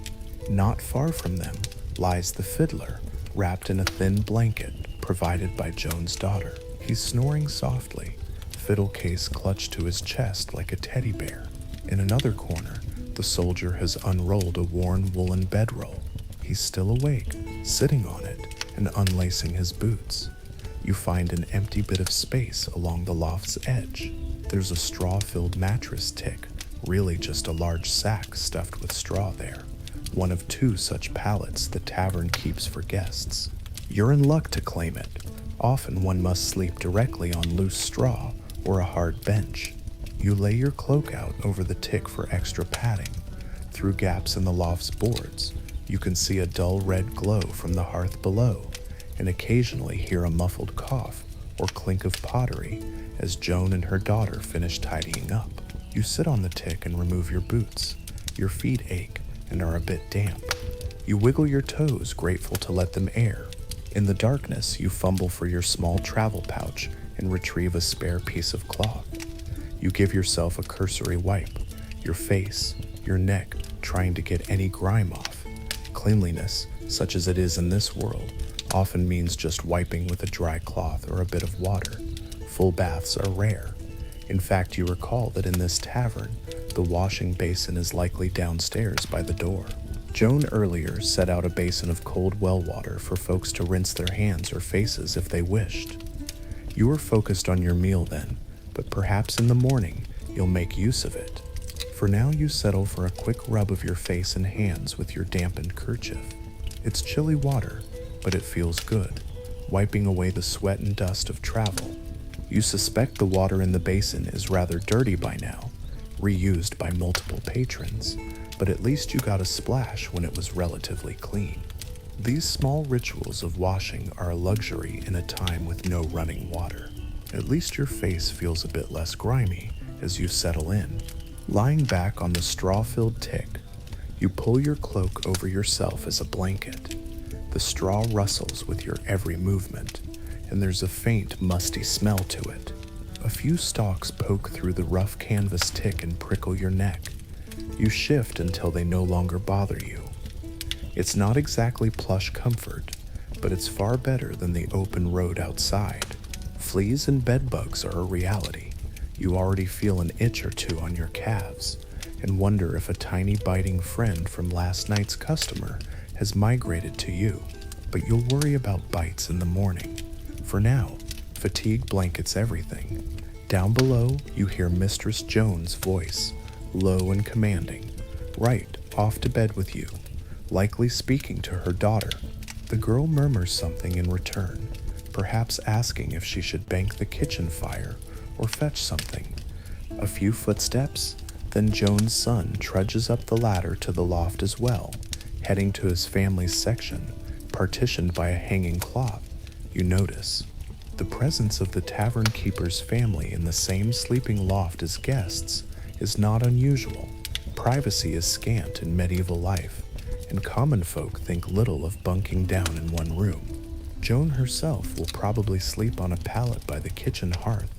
[SPEAKER 1] Not far from them lies the fiddler, wrapped in a thin blanket provided by Joan's daughter. He's snoring softly, fiddle case clutched to his chest like a teddy bear. In another corner, the soldier has unrolled a worn woolen bedroll. He's still awake, sitting on it, and unlacing his boots. You find an empty bit of space along the loft's edge. There's a straw-filled mattress tick, really just a large sack stuffed with straw there. One of 2 such pallets the tavern keeps for guests. You're in luck to claim it. Often one must sleep directly on loose straw or a hard bench. You lay your cloak out over the tick for extra padding. Through gaps in the loft's boards, you can see a dull red glow from the hearth below, and occasionally hear a muffled cough or clink of pottery as Joan and her daughter finish tidying up. You sit on the tick and remove your boots. Your feet ache and are a bit damp. You wiggle your toes, grateful to let them air. In the darkness, you fumble for your small travel pouch and retrieve a spare piece of cloth. You give yourself a cursory wipe, your face, your neck, trying to get any grime off. Cleanliness, such as it is in this world, often means just wiping with a dry cloth or a bit of water. Full baths are rare. In fact, you recall that in this tavern, the washing basin is likely downstairs by the door. Joan earlier set out a basin of cold well water for folks to rinse their hands or faces if they wished. You were focused on your meal then, but perhaps in the morning you'll make use of it. For now you settle for a quick rub of your face and hands with your dampened kerchief. It's chilly water, but it feels good, wiping away the sweat and dust of travel. You suspect the water in the basin is rather dirty by now, reused by multiple patrons, but at least you got a splash when it was relatively clean. These small rituals of washing are a luxury in a time with no running water. At least your face feels a bit less grimy as you settle in. Lying back on the straw-filled tick, you pull your cloak over yourself as a blanket. The straw rustles with your every movement, and there's a faint, musty smell to it. A few stalks poke through the rough canvas tick and prickle your neck. You shift until they no longer bother you. It's not exactly plush comfort, but it's far better than the open road outside. Fleas and bedbugs are a reality. You already feel an itch or 2 on your calves, and wonder if a tiny biting friend from last night's customer has migrated to you. But you'll worry about bites in the morning. For now, fatigue blankets everything. Down below, you hear Mistress Joan's voice, low and commanding, right off to bed with you, likely speaking to her daughter. The girl murmurs something in return, perhaps asking if she should bank the kitchen fire or fetch something. A few footsteps, then Joan's son trudges up the ladder to the loft as well, heading to his family's section, partitioned by a hanging cloth. You notice the presence of the tavern keeper's family in the same sleeping loft as guests is not unusual. Privacy is scant in medieval life, and common folk think little of bunking down in one room. Joan herself will probably sleep on a pallet by the kitchen hearth,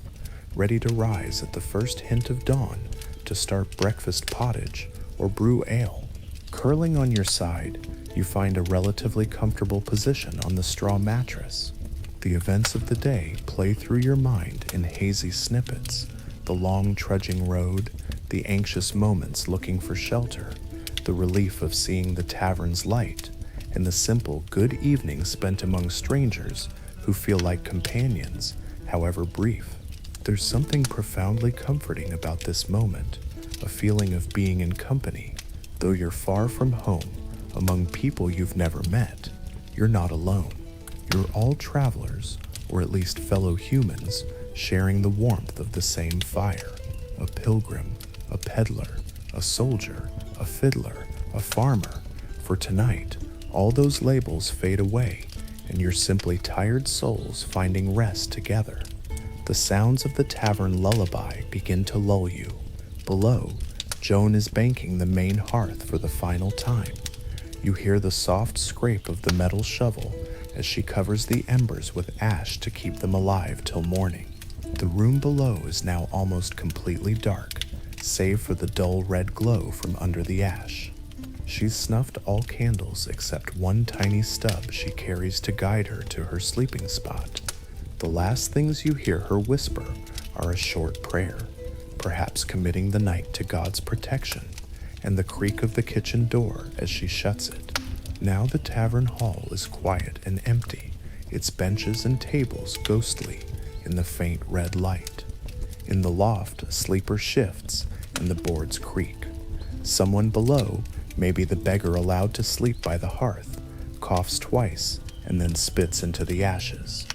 [SPEAKER 1] ready to rise at the first hint of dawn to start breakfast pottage or brew ale. Curling on your side, you find a relatively comfortable position on the straw mattress. The events of the day play through your mind in hazy snippets: the long trudging road, the anxious moments looking for shelter, the relief of seeing the tavern's light, and the simple good evening spent among strangers who feel like companions, however brief. There's something profoundly comforting about this moment, a feeling of being in company. Though you're far from home, among people you've never met, you're not alone. You're all travelers, or at least fellow humans, sharing the warmth of the same fire. A pilgrim, a peddler, a soldier, a fiddler, a farmer. For tonight, all those labels fade away, and you're simply tired souls finding rest together. The sounds of the tavern lullaby begin to lull you. Below, Joan is banking the main hearth for the final time. You hear the soft scrape of the metal shovel as she covers the embers with ash to keep them alive till morning. The room below is now almost completely dark, save for the dull red glow from under the ash. She's snuffed all candles except one tiny stub she carries to guide her to her sleeping spot. The last things you hear her whisper are a short prayer, perhaps committing the night to God's protection, and the creak of the kitchen door as she shuts it. Now the tavern hall is quiet and empty. its benches and tables ghostly in the faint red light. In the loft, a sleeper shifts and the boards creak. Someone below, maybe the beggar allowed to sleep by the hearth, coughs twice and then spits into the ashes.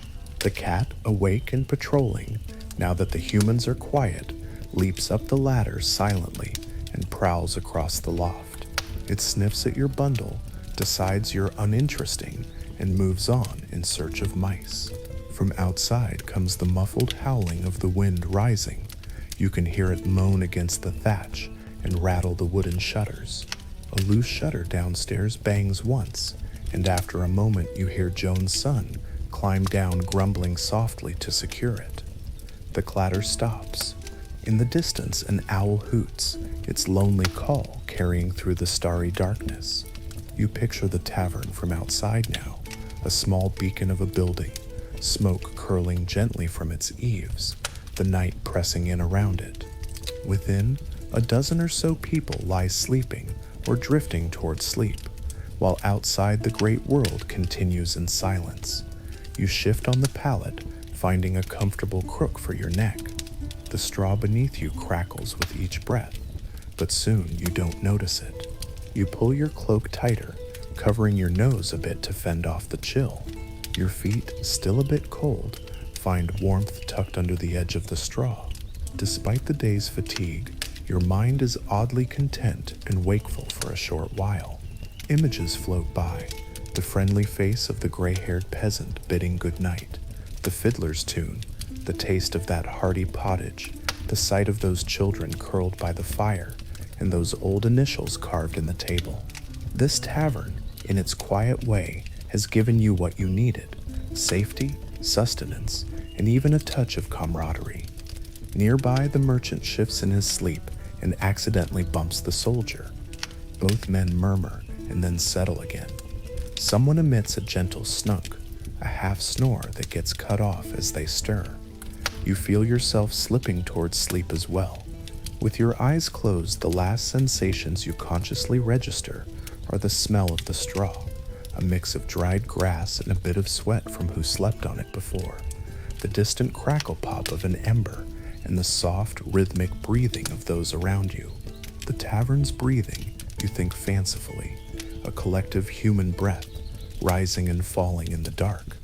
[SPEAKER 1] The cat, awake and patrolling, now that the humans are quiet, leaps up the ladder silently and prowls across the loft. It sniffs at your bundle, decides you're uninteresting, and moves on in search of mice. From outside comes the muffled howling of the wind rising. You can hear it moan against the thatch and rattle the wooden shutters. A loose shutter downstairs bangs once, and after a moment you hear Joan's son climb down grumbling softly to secure it. The clatter stops. In the distance, an owl hoots, its lonely call carrying through the starry darkness. You picture the tavern from outside now, a small beacon of a building, smoke curling gently from its eaves, the night pressing in around it. Within, a dozen or so people lie sleeping or drifting toward sleep, while outside the great world continues in silence. You shift on the pallet, finding a comfortable crook for your neck. The straw beneath you crackles with each breath, but soon you don't notice it. You pull your cloak tighter, covering your nose a bit to fend off the chill. Your feet, still a bit cold, find warmth tucked under the edge of the straw. Despite the day's fatigue, your mind is oddly content and wakeful for a short while. Images float by, the friendly face of the gray-haired peasant bidding good night, the fiddler's tune, the taste of that hearty pottage, the sight of those children curled by the fire, and those old initials carved in the table. This tavern, in its quiet way, has given you what you needed: safety, sustenance, and even a touch of camaraderie. Nearby, the merchant shifts in his sleep and accidentally bumps the soldier. Both men murmur and then settle again. Someone emits a gentle snunk, a half snore that gets cut off as they stir. You feel yourself slipping towards sleep as well. With your eyes closed, the last sensations you consciously register are the smell of the straw, a mix of dried grass and a bit of sweat from who slept on it before, the distant crackle pop of an ember, and the soft, rhythmic breathing of those around you. The tavern's breathing, you think fancifully, a collective human breath, rising and falling in the dark.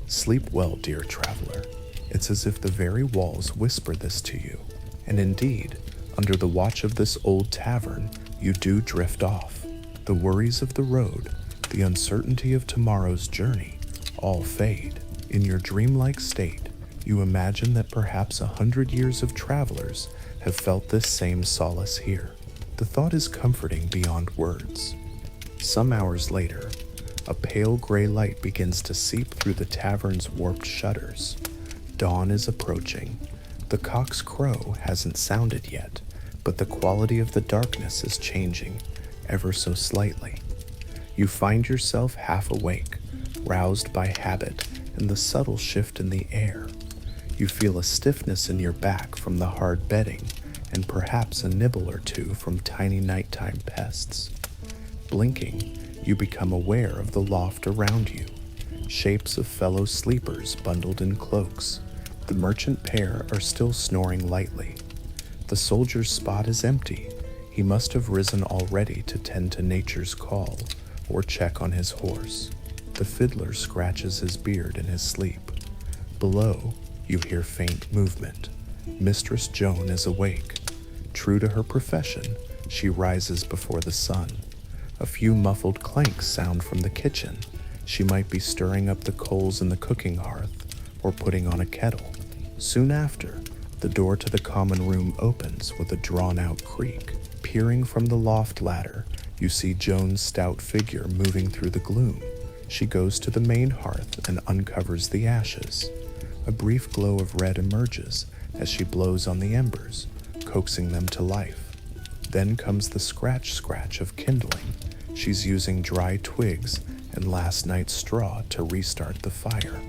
[SPEAKER 1] Sleep well, dear traveler. It's as if the very walls whisper this to you. And indeed, under the watch of this old tavern, you do drift off. The worries of the road, the uncertainty of tomorrow's journey, all fade. In your dreamlike state, you imagine that perhaps 100 years of travelers have felt this same solace here. The thought is comforting beyond words. Some hours later, a pale gray light begins to seep through the tavern's warped shutters. Dawn is approaching. The cock's crow hasn't sounded yet, but the quality of the darkness is changing, ever so slightly. You find yourself half awake, roused by habit and the subtle shift in the air. You feel a stiffness in your back from the hard bedding, and perhaps a nibble or two from tiny nighttime pests. Blinking, you become aware of the loft around you, shapes of fellow sleepers bundled in cloaks. The merchant pair are still snoring lightly. The soldier's spot is empty. He must have risen already to tend to nature's call or check on his horse. The fiddler scratches his beard in his sleep. Below, you hear faint movement. Mistress Joan is awake. True to her profession, she rises before the sun. A few muffled clanks sound from the kitchen. She might be stirring up the coals in the cooking hearth or putting on a kettle. Soon after, the door to the common room opens with a drawn-out creak. Peering from the loft ladder, you see Joan's stout figure moving through the gloom. She goes to the main hearth and uncovers the ashes. A brief glow of red emerges as she blows on the embers, coaxing them to life. Then comes the scratch of kindling. She's using dry twigs and last night's straw to restart the fire.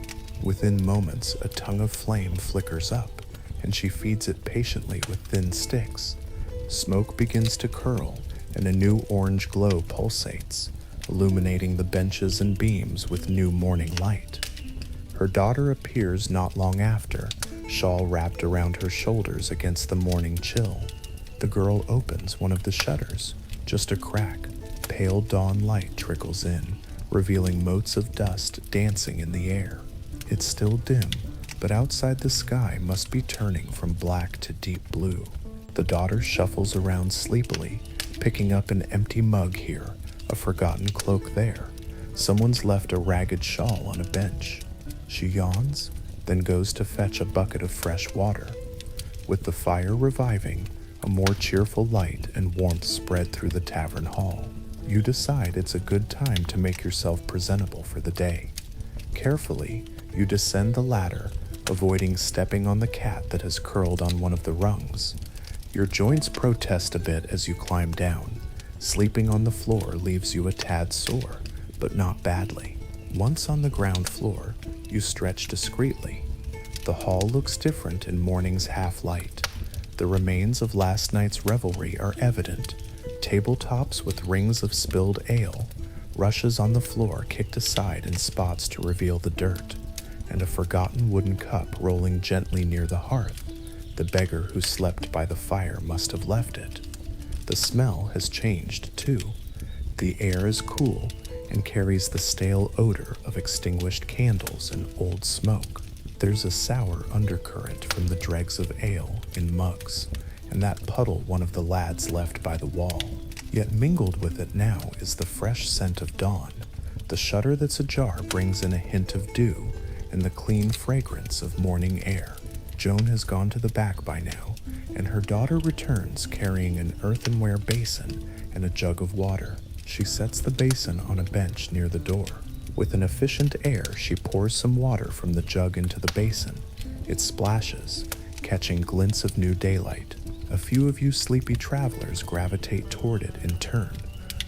[SPEAKER 1] Within moments, a tongue of flame flickers up, and she feeds it patiently with thin sticks. Smoke begins to curl, and a new orange glow pulsates, illuminating the benches and beams with new morning light. Her daughter appears not long after, shawl wrapped around her shoulders against the morning chill. The girl opens one of the shutters. Just a crack. Pale dawn light trickles in, revealing motes of dust dancing in the air. It's still dim, but outside the sky must be turning from black to deep blue. The daughter shuffles around sleepily, picking up an empty mug here, a forgotten cloak there. Someone's left a ragged shawl on a bench. She yawns, then goes to fetch a bucket of fresh water. With the fire reviving, a more cheerful light and warmth spread through the tavern hall. You decide it's a good time to make yourself presentable for the day. Carefully, you descend the ladder, avoiding stepping on the cat that has curled on one of the rungs. Your joints protest a bit as you climb down. Sleeping on the floor leaves you a tad sore, but not badly. Once on the ground floor, you stretch discreetly. The hall looks different in morning's half-light. The remains of last night's revelry are evident. Tabletops with rings of spilled ale, rushes on the floor kicked aside in spots to reveal the dirt, and a forgotten wooden cup rolling gently near the hearth. The beggar who slept by the fire must have left it. The smell has changed, too. The air is cool and carries the stale odor of extinguished candles and old smoke. There's a sour undercurrent from the dregs of ale in mugs, and that puddle one of the lads left by the wall. Yet mingled with it now is the fresh scent of dawn. The shutter that's ajar brings in a hint of dew and the clean fragrance of morning air. Joan has gone to the back by now, and her daughter returns carrying an earthenware basin and a jug of water. She sets the basin on a bench near the door. With an efficient air, she pours some water from the jug into the basin. It splashes, catching glints of new daylight. A few of you sleepy travelers gravitate toward it in turn,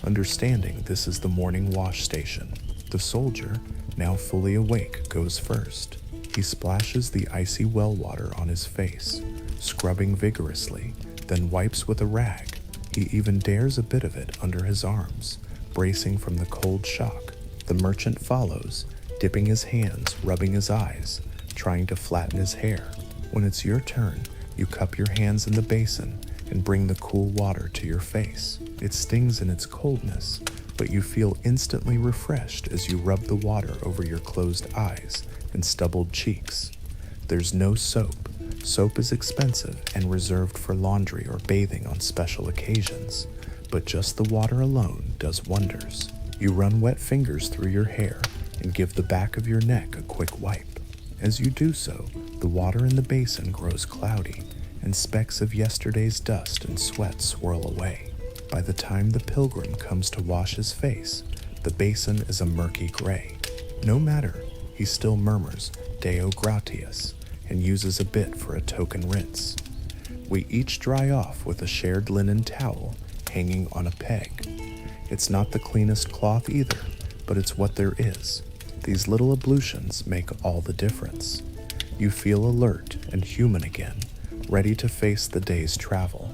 [SPEAKER 1] understanding this is the morning wash station. The soldier, now fully awake, goes first. He splashes the icy well water on his face, scrubbing vigorously, then wipes with a rag. He even dares a bit of it under his arms, bracing from the cold shock. The merchant follows, dipping his hands, rubbing his eyes, trying to flatten his hair. When it's your turn, you cup your hands in the basin and bring the cool water to your face. It stings in its coldness, but you feel instantly refreshed as you rub the water over your closed eyes and stubbled cheeks. There's no soap. Soap is expensive and reserved for laundry or bathing on special occasions, but just the water alone does wonders. You run wet fingers through your hair and give the back of your neck a quick wipe. As you do so, the water in the basin grows cloudy, and specks of yesterday's dust and sweat swirl away. By the time the pilgrim comes to wash his face, the basin is a murky gray. No matter, he still murmurs Deo gratias and uses a bit for a token rinse. We each dry off with a shared linen towel hanging on a peg. It's not the cleanest cloth either, but it's what there is. These little ablutions make all the difference. You feel alert and human again, ready to face the day's travel.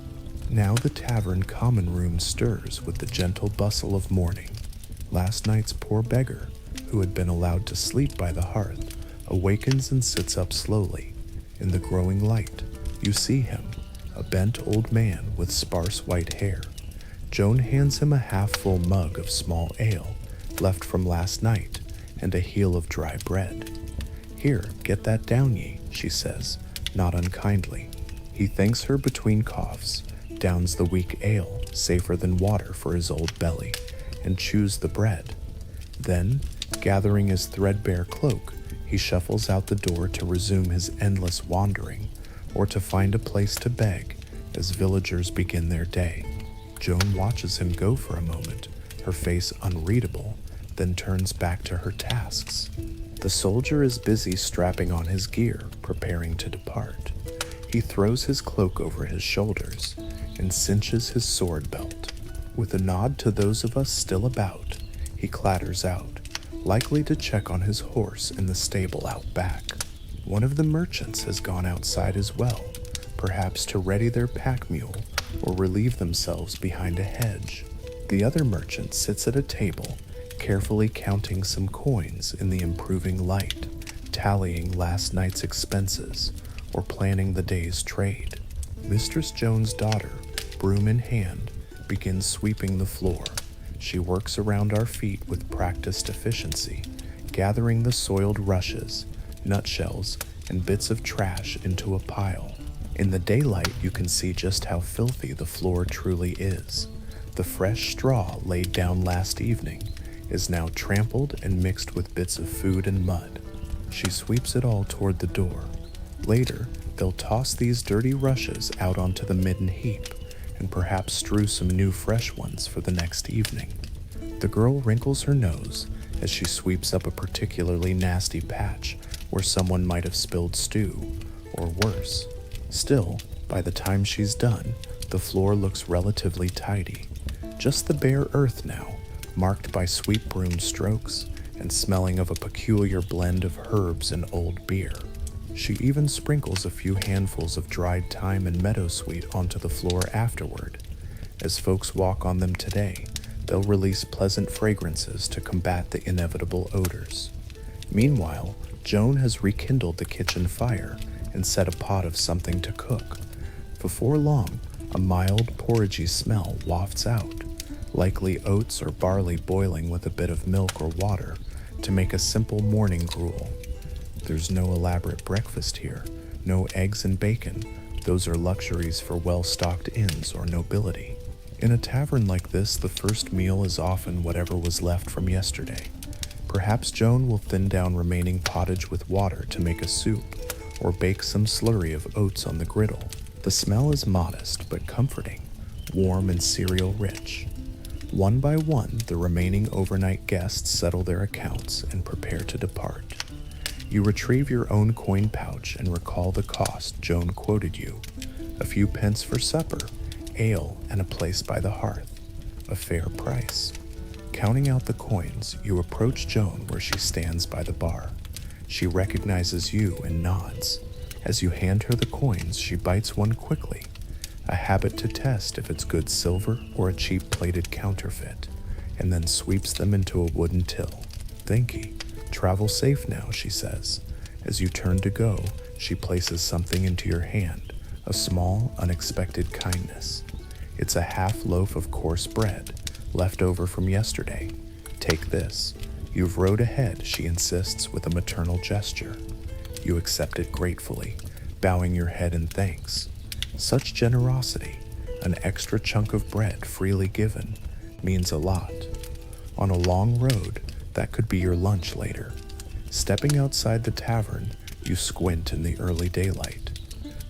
[SPEAKER 1] Now the tavern common room stirs with the gentle bustle of morning. Last night's poor beggar, who had been allowed to sleep by the hearth, awakens and sits up slowly. In the growing light, you see him, a bent old man with sparse white hair. Joan hands him a half-full mug of small ale, left from last night, and a heel of dry bread. "Here, get that down ye," she says, not unkindly. He thanks her between coughs, downs the weak ale, safer than water for his old belly, and chews the bread. Then, gathering his threadbare cloak, he shuffles out the door to resume his endless wandering, or to find a place to beg as villagers begin their day. Joan watches him go for a moment, her face unreadable, then turns back to her tasks. The soldier is busy strapping on his gear, preparing to depart. He throws his cloak over his shoulders and cinches his sword belt. With a nod to those of us still about, he clatters out, likely to check on his horse in the stable out back. One of the merchants has gone outside as well, perhaps to ready their pack mule or relieve themselves behind a hedge. The other merchant sits at a table, carefully counting some coins in the improving light, tallying last night's expenses or planning the day's trade. Mistress Jones' daughter, broom in hand, begins sweeping the floor. She works around our feet with practiced efficiency, gathering the soiled rushes, nutshells, and bits of trash into a pile. In the daylight, you can see just how filthy the floor truly is. The fresh straw laid down last evening is now trampled and mixed with bits of food and mud. She sweeps it all toward the door. Later, they'll toss these dirty rushes out onto the midden heap and perhaps strew some new fresh ones for the next evening. The girl wrinkles her nose as she sweeps up a particularly nasty patch where someone might have spilled stew, or worse. Still, by the time she's done, the floor looks relatively tidy. Just the bare earth now, marked by sweep broom strokes and smelling of a peculiar blend of herbs and old beer. She even sprinkles a few handfuls of dried thyme and meadowsweet onto the floor afterward. As folks walk on them today, they'll release pleasant fragrances to combat the inevitable odors. Meanwhile, Joan has rekindled the kitchen fire and set a pot of something to cook. Before long, a mild, porridgey smell wafts out, likely oats or barley boiling with a bit of milk or water to make a simple morning gruel. There's no elaborate breakfast here, no eggs and bacon. Those are luxuries for well-stocked inns or nobility. In a tavern like this, the first meal is often whatever was left from yesterday. Perhaps Joan will thin down remaining pottage with water to make a soup, or bake some slurry of oats on the griddle. The smell is modest but comforting, warm and cereal-rich. One by one, the remaining overnight guests settle their accounts and prepare to depart. You retrieve your own coin pouch and recall the cost Joan quoted you. A few pence for supper, ale, and a place by the hearth. A fair price. Counting out the coins, you approach Joan where she stands by the bar. She recognizes you and nods. As you hand her the coins, she bites one quickly, a habit to test if it's good silver or a cheap plated counterfeit, and then sweeps them into a wooden till. "Thanky. Travel safe now," she says. As you turn to go, she places something into your hand, a small, unexpected kindness. It's a half loaf of coarse bread, left over from yesterday. "Take this. You've rode ahead," she insists with a maternal gesture. You accept it gratefully, bowing your head in thanks. Such generosity, an extra chunk of bread freely given, means a lot. On a long road, that could be your lunch later. Stepping outside the tavern, you squint in the early daylight.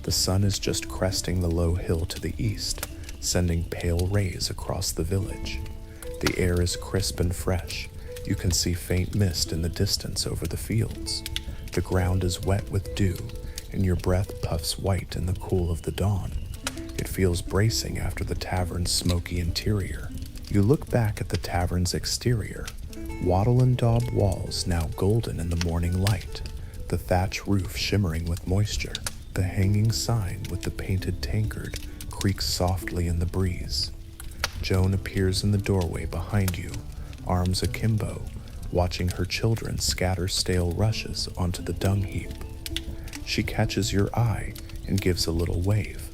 [SPEAKER 1] The sun is just cresting the low hill to the east, sending pale rays across the village. The air is crisp and fresh. You can see faint mist in the distance over the fields. The ground is wet with dew, and your breath puffs white in the cool of the dawn. It feels bracing after the tavern's smoky interior. You look back at the tavern's exterior, wattle and daub walls now golden in the morning light, the thatch roof shimmering with moisture. The hanging sign with the painted tankard creaks softly in the breeze. Joan appears in the doorway behind you, arms akimbo, watching her children scatter stale rushes onto the dung heap. She catches your eye and gives a little wave.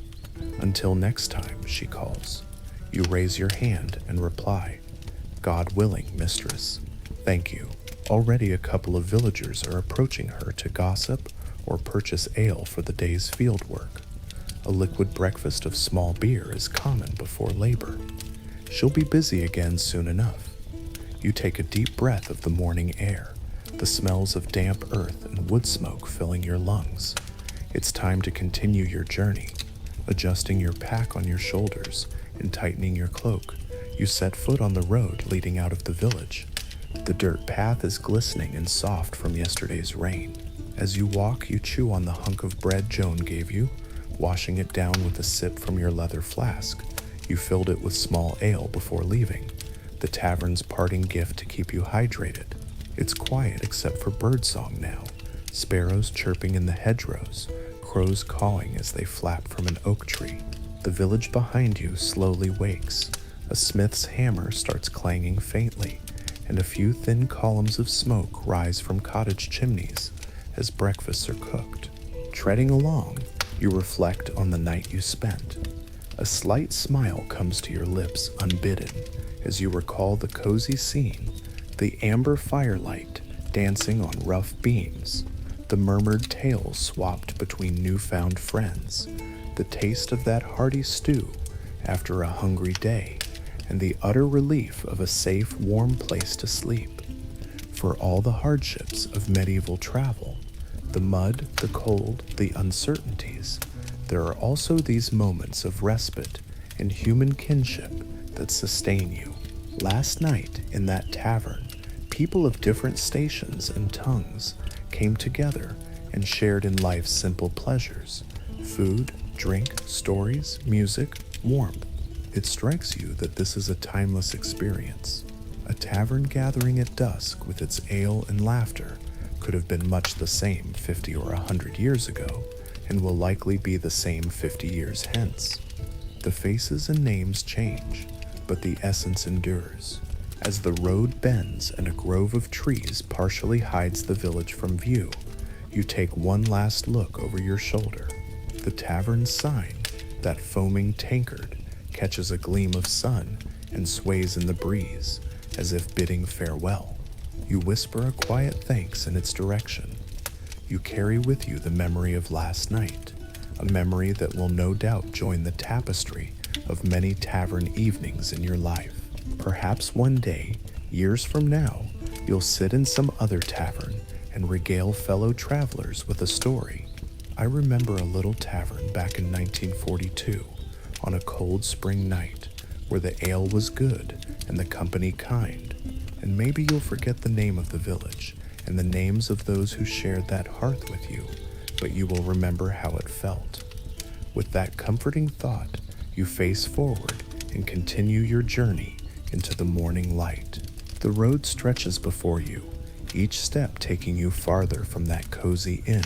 [SPEAKER 1] "Until next time," she calls. You raise your hand and reply, "God willing, mistress. Thank you." Already a couple of villagers are approaching her to gossip or purchase ale for the day's field work. A liquid breakfast of small beer is common before labor. She'll be busy again soon enough. You take a deep breath of the morning air, the smells of damp earth and wood smoke filling your lungs. It's time to continue your journey. Adjusting your pack on your shoulders and tightening your cloak, you set foot on the road leading out of the village. The dirt path is glistening and soft from yesterday's rain. As you walk, you chew on the hunk of bread Joan gave you, washing it down with a sip from your leather flask. You filled it with small ale before leaving, the tavern's parting gift to keep you hydrated. It's quiet except for birdsong now, sparrows chirping in the hedgerows, crows cawing as they flap from an oak tree. The village behind you slowly wakes. A smith's hammer starts clanging faintly, and a few thin columns of smoke rise from cottage chimneys as breakfasts are cooked. Treading along, you reflect on the night you spent. A slight smile comes to your lips unbidden as you recall the cozy scene, the amber firelight dancing on rough beams, the murmured tales swapped between newfound friends, the taste of that hearty stew after a hungry day, and the utter relief of a safe, warm place to sleep. For all the hardships of medieval travel, the mud, the cold, the uncertainties, there are also these moments of respite and human kinship that sustain you. Last night in that tavern, people of different stations and tongues came together and shared in life's simple pleasures: food, drink, stories, music, warmth. It strikes you that this is a timeless experience. A tavern gathering at dusk with its ale and laughter could have been much the same 50 or 100 years ago, and will likely be the same 50 years hence. The faces and names change, but the essence endures. As the road bends and a grove of trees partially hides the village from view, you take one last look over your shoulder. The tavern's sign, that foaming tankard, catches a gleam of sun and sways in the breeze, as if bidding farewell. You whisper a quiet thanks in its direction. You carry with you the memory of last night, a memory that will no doubt join the tapestry of many tavern evenings in your life. Perhaps one day, years from now, you'll sit in some other tavern and regale fellow travelers with a story. I remember a little tavern back in 1942 on a cold spring night where the ale was good and the company kind. And maybe you'll forget the name of the village and the names of those who shared that hearth with you, but you will remember how it felt. With that comforting thought, you face forward and continue your journey into the morning light. The road stretches before you, each step taking you farther from that cozy inn.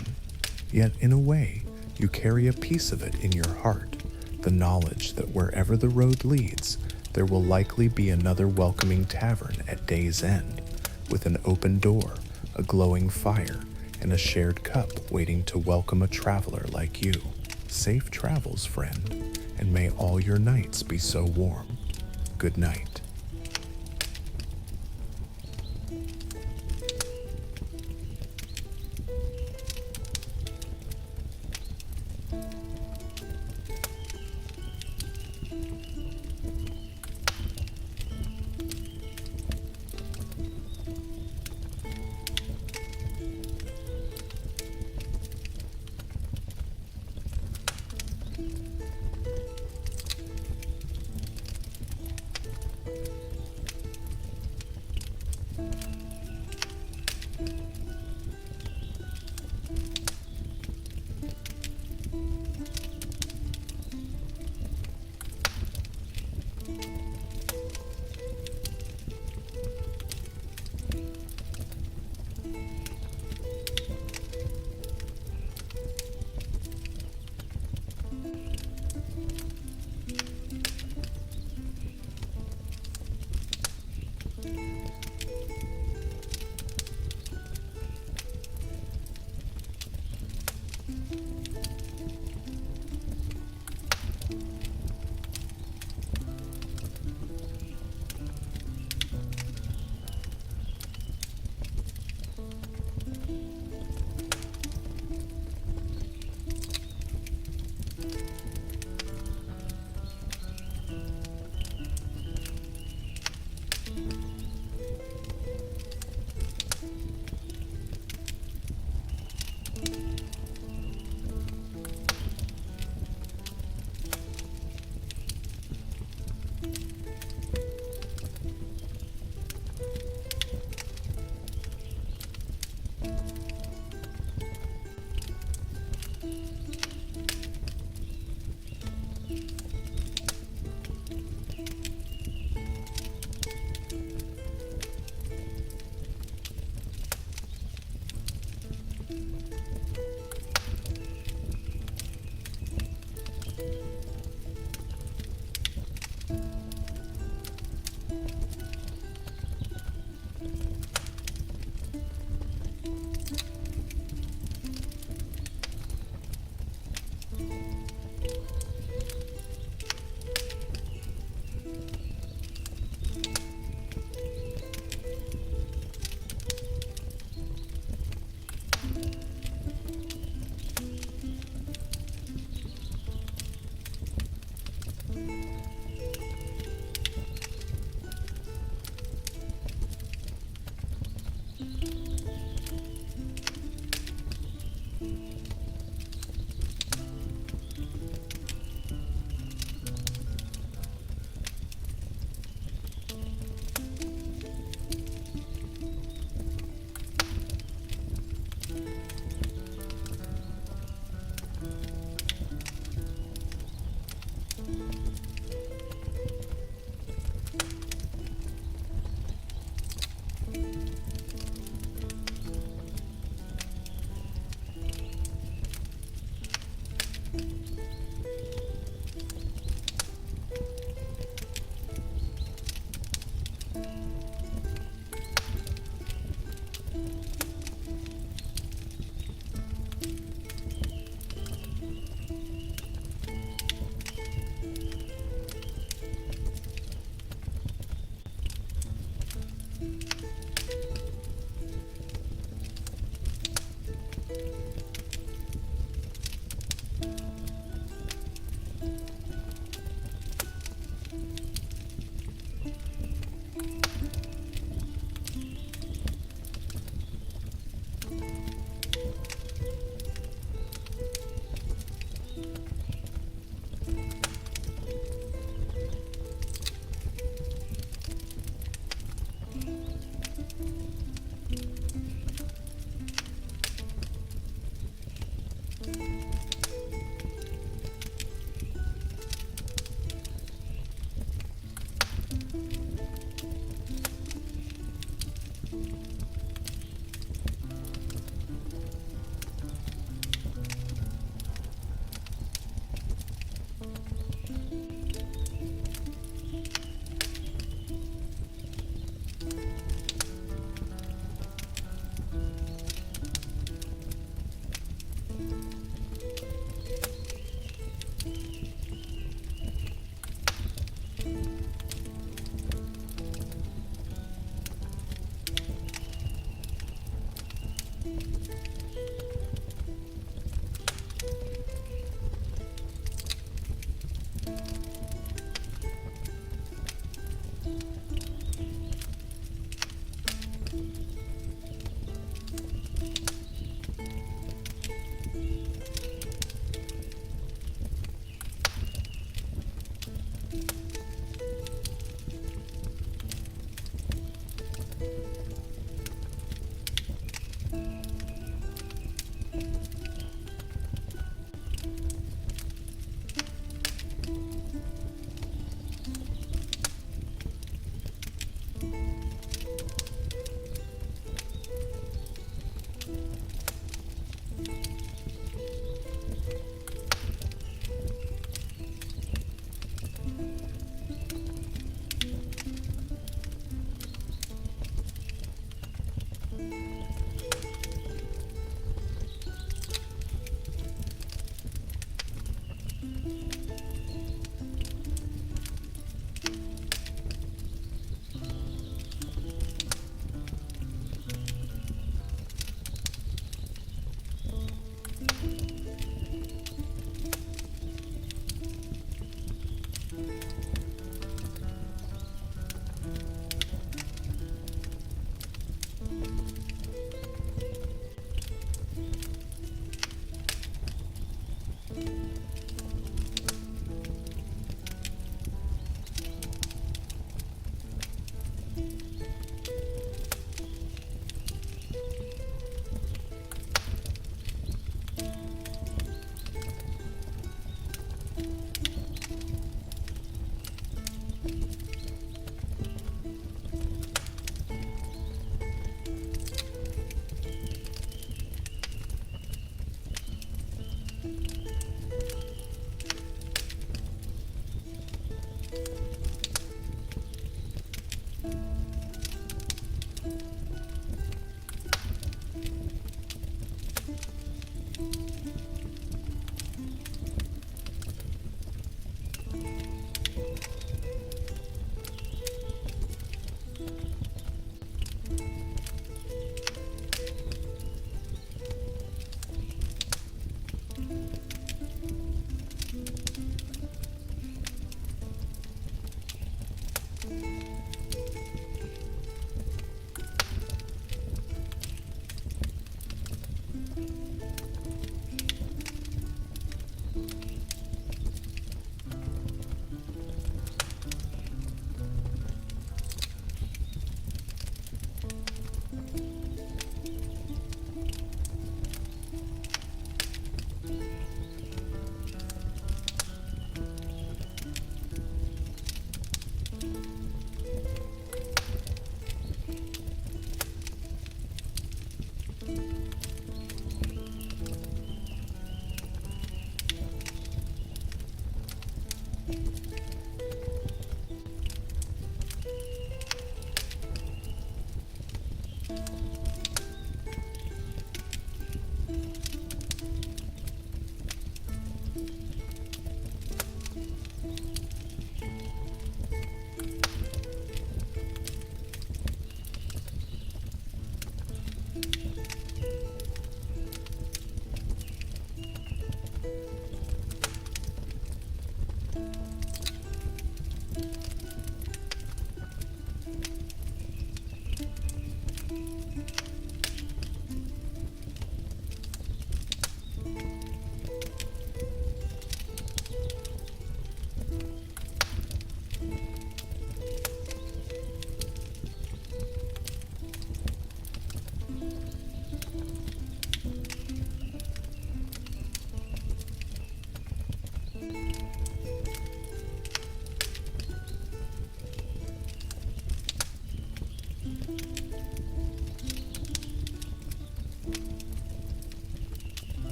[SPEAKER 1] Yet in a way, you carry a piece of it in your heart, the knowledge that wherever the road leads, there will likely be another welcoming tavern at day's end, with an open door, a glowing fire, and a shared cup waiting to welcome a traveler like you. Safe travels, friend, and may all your nights be so warm. Good night.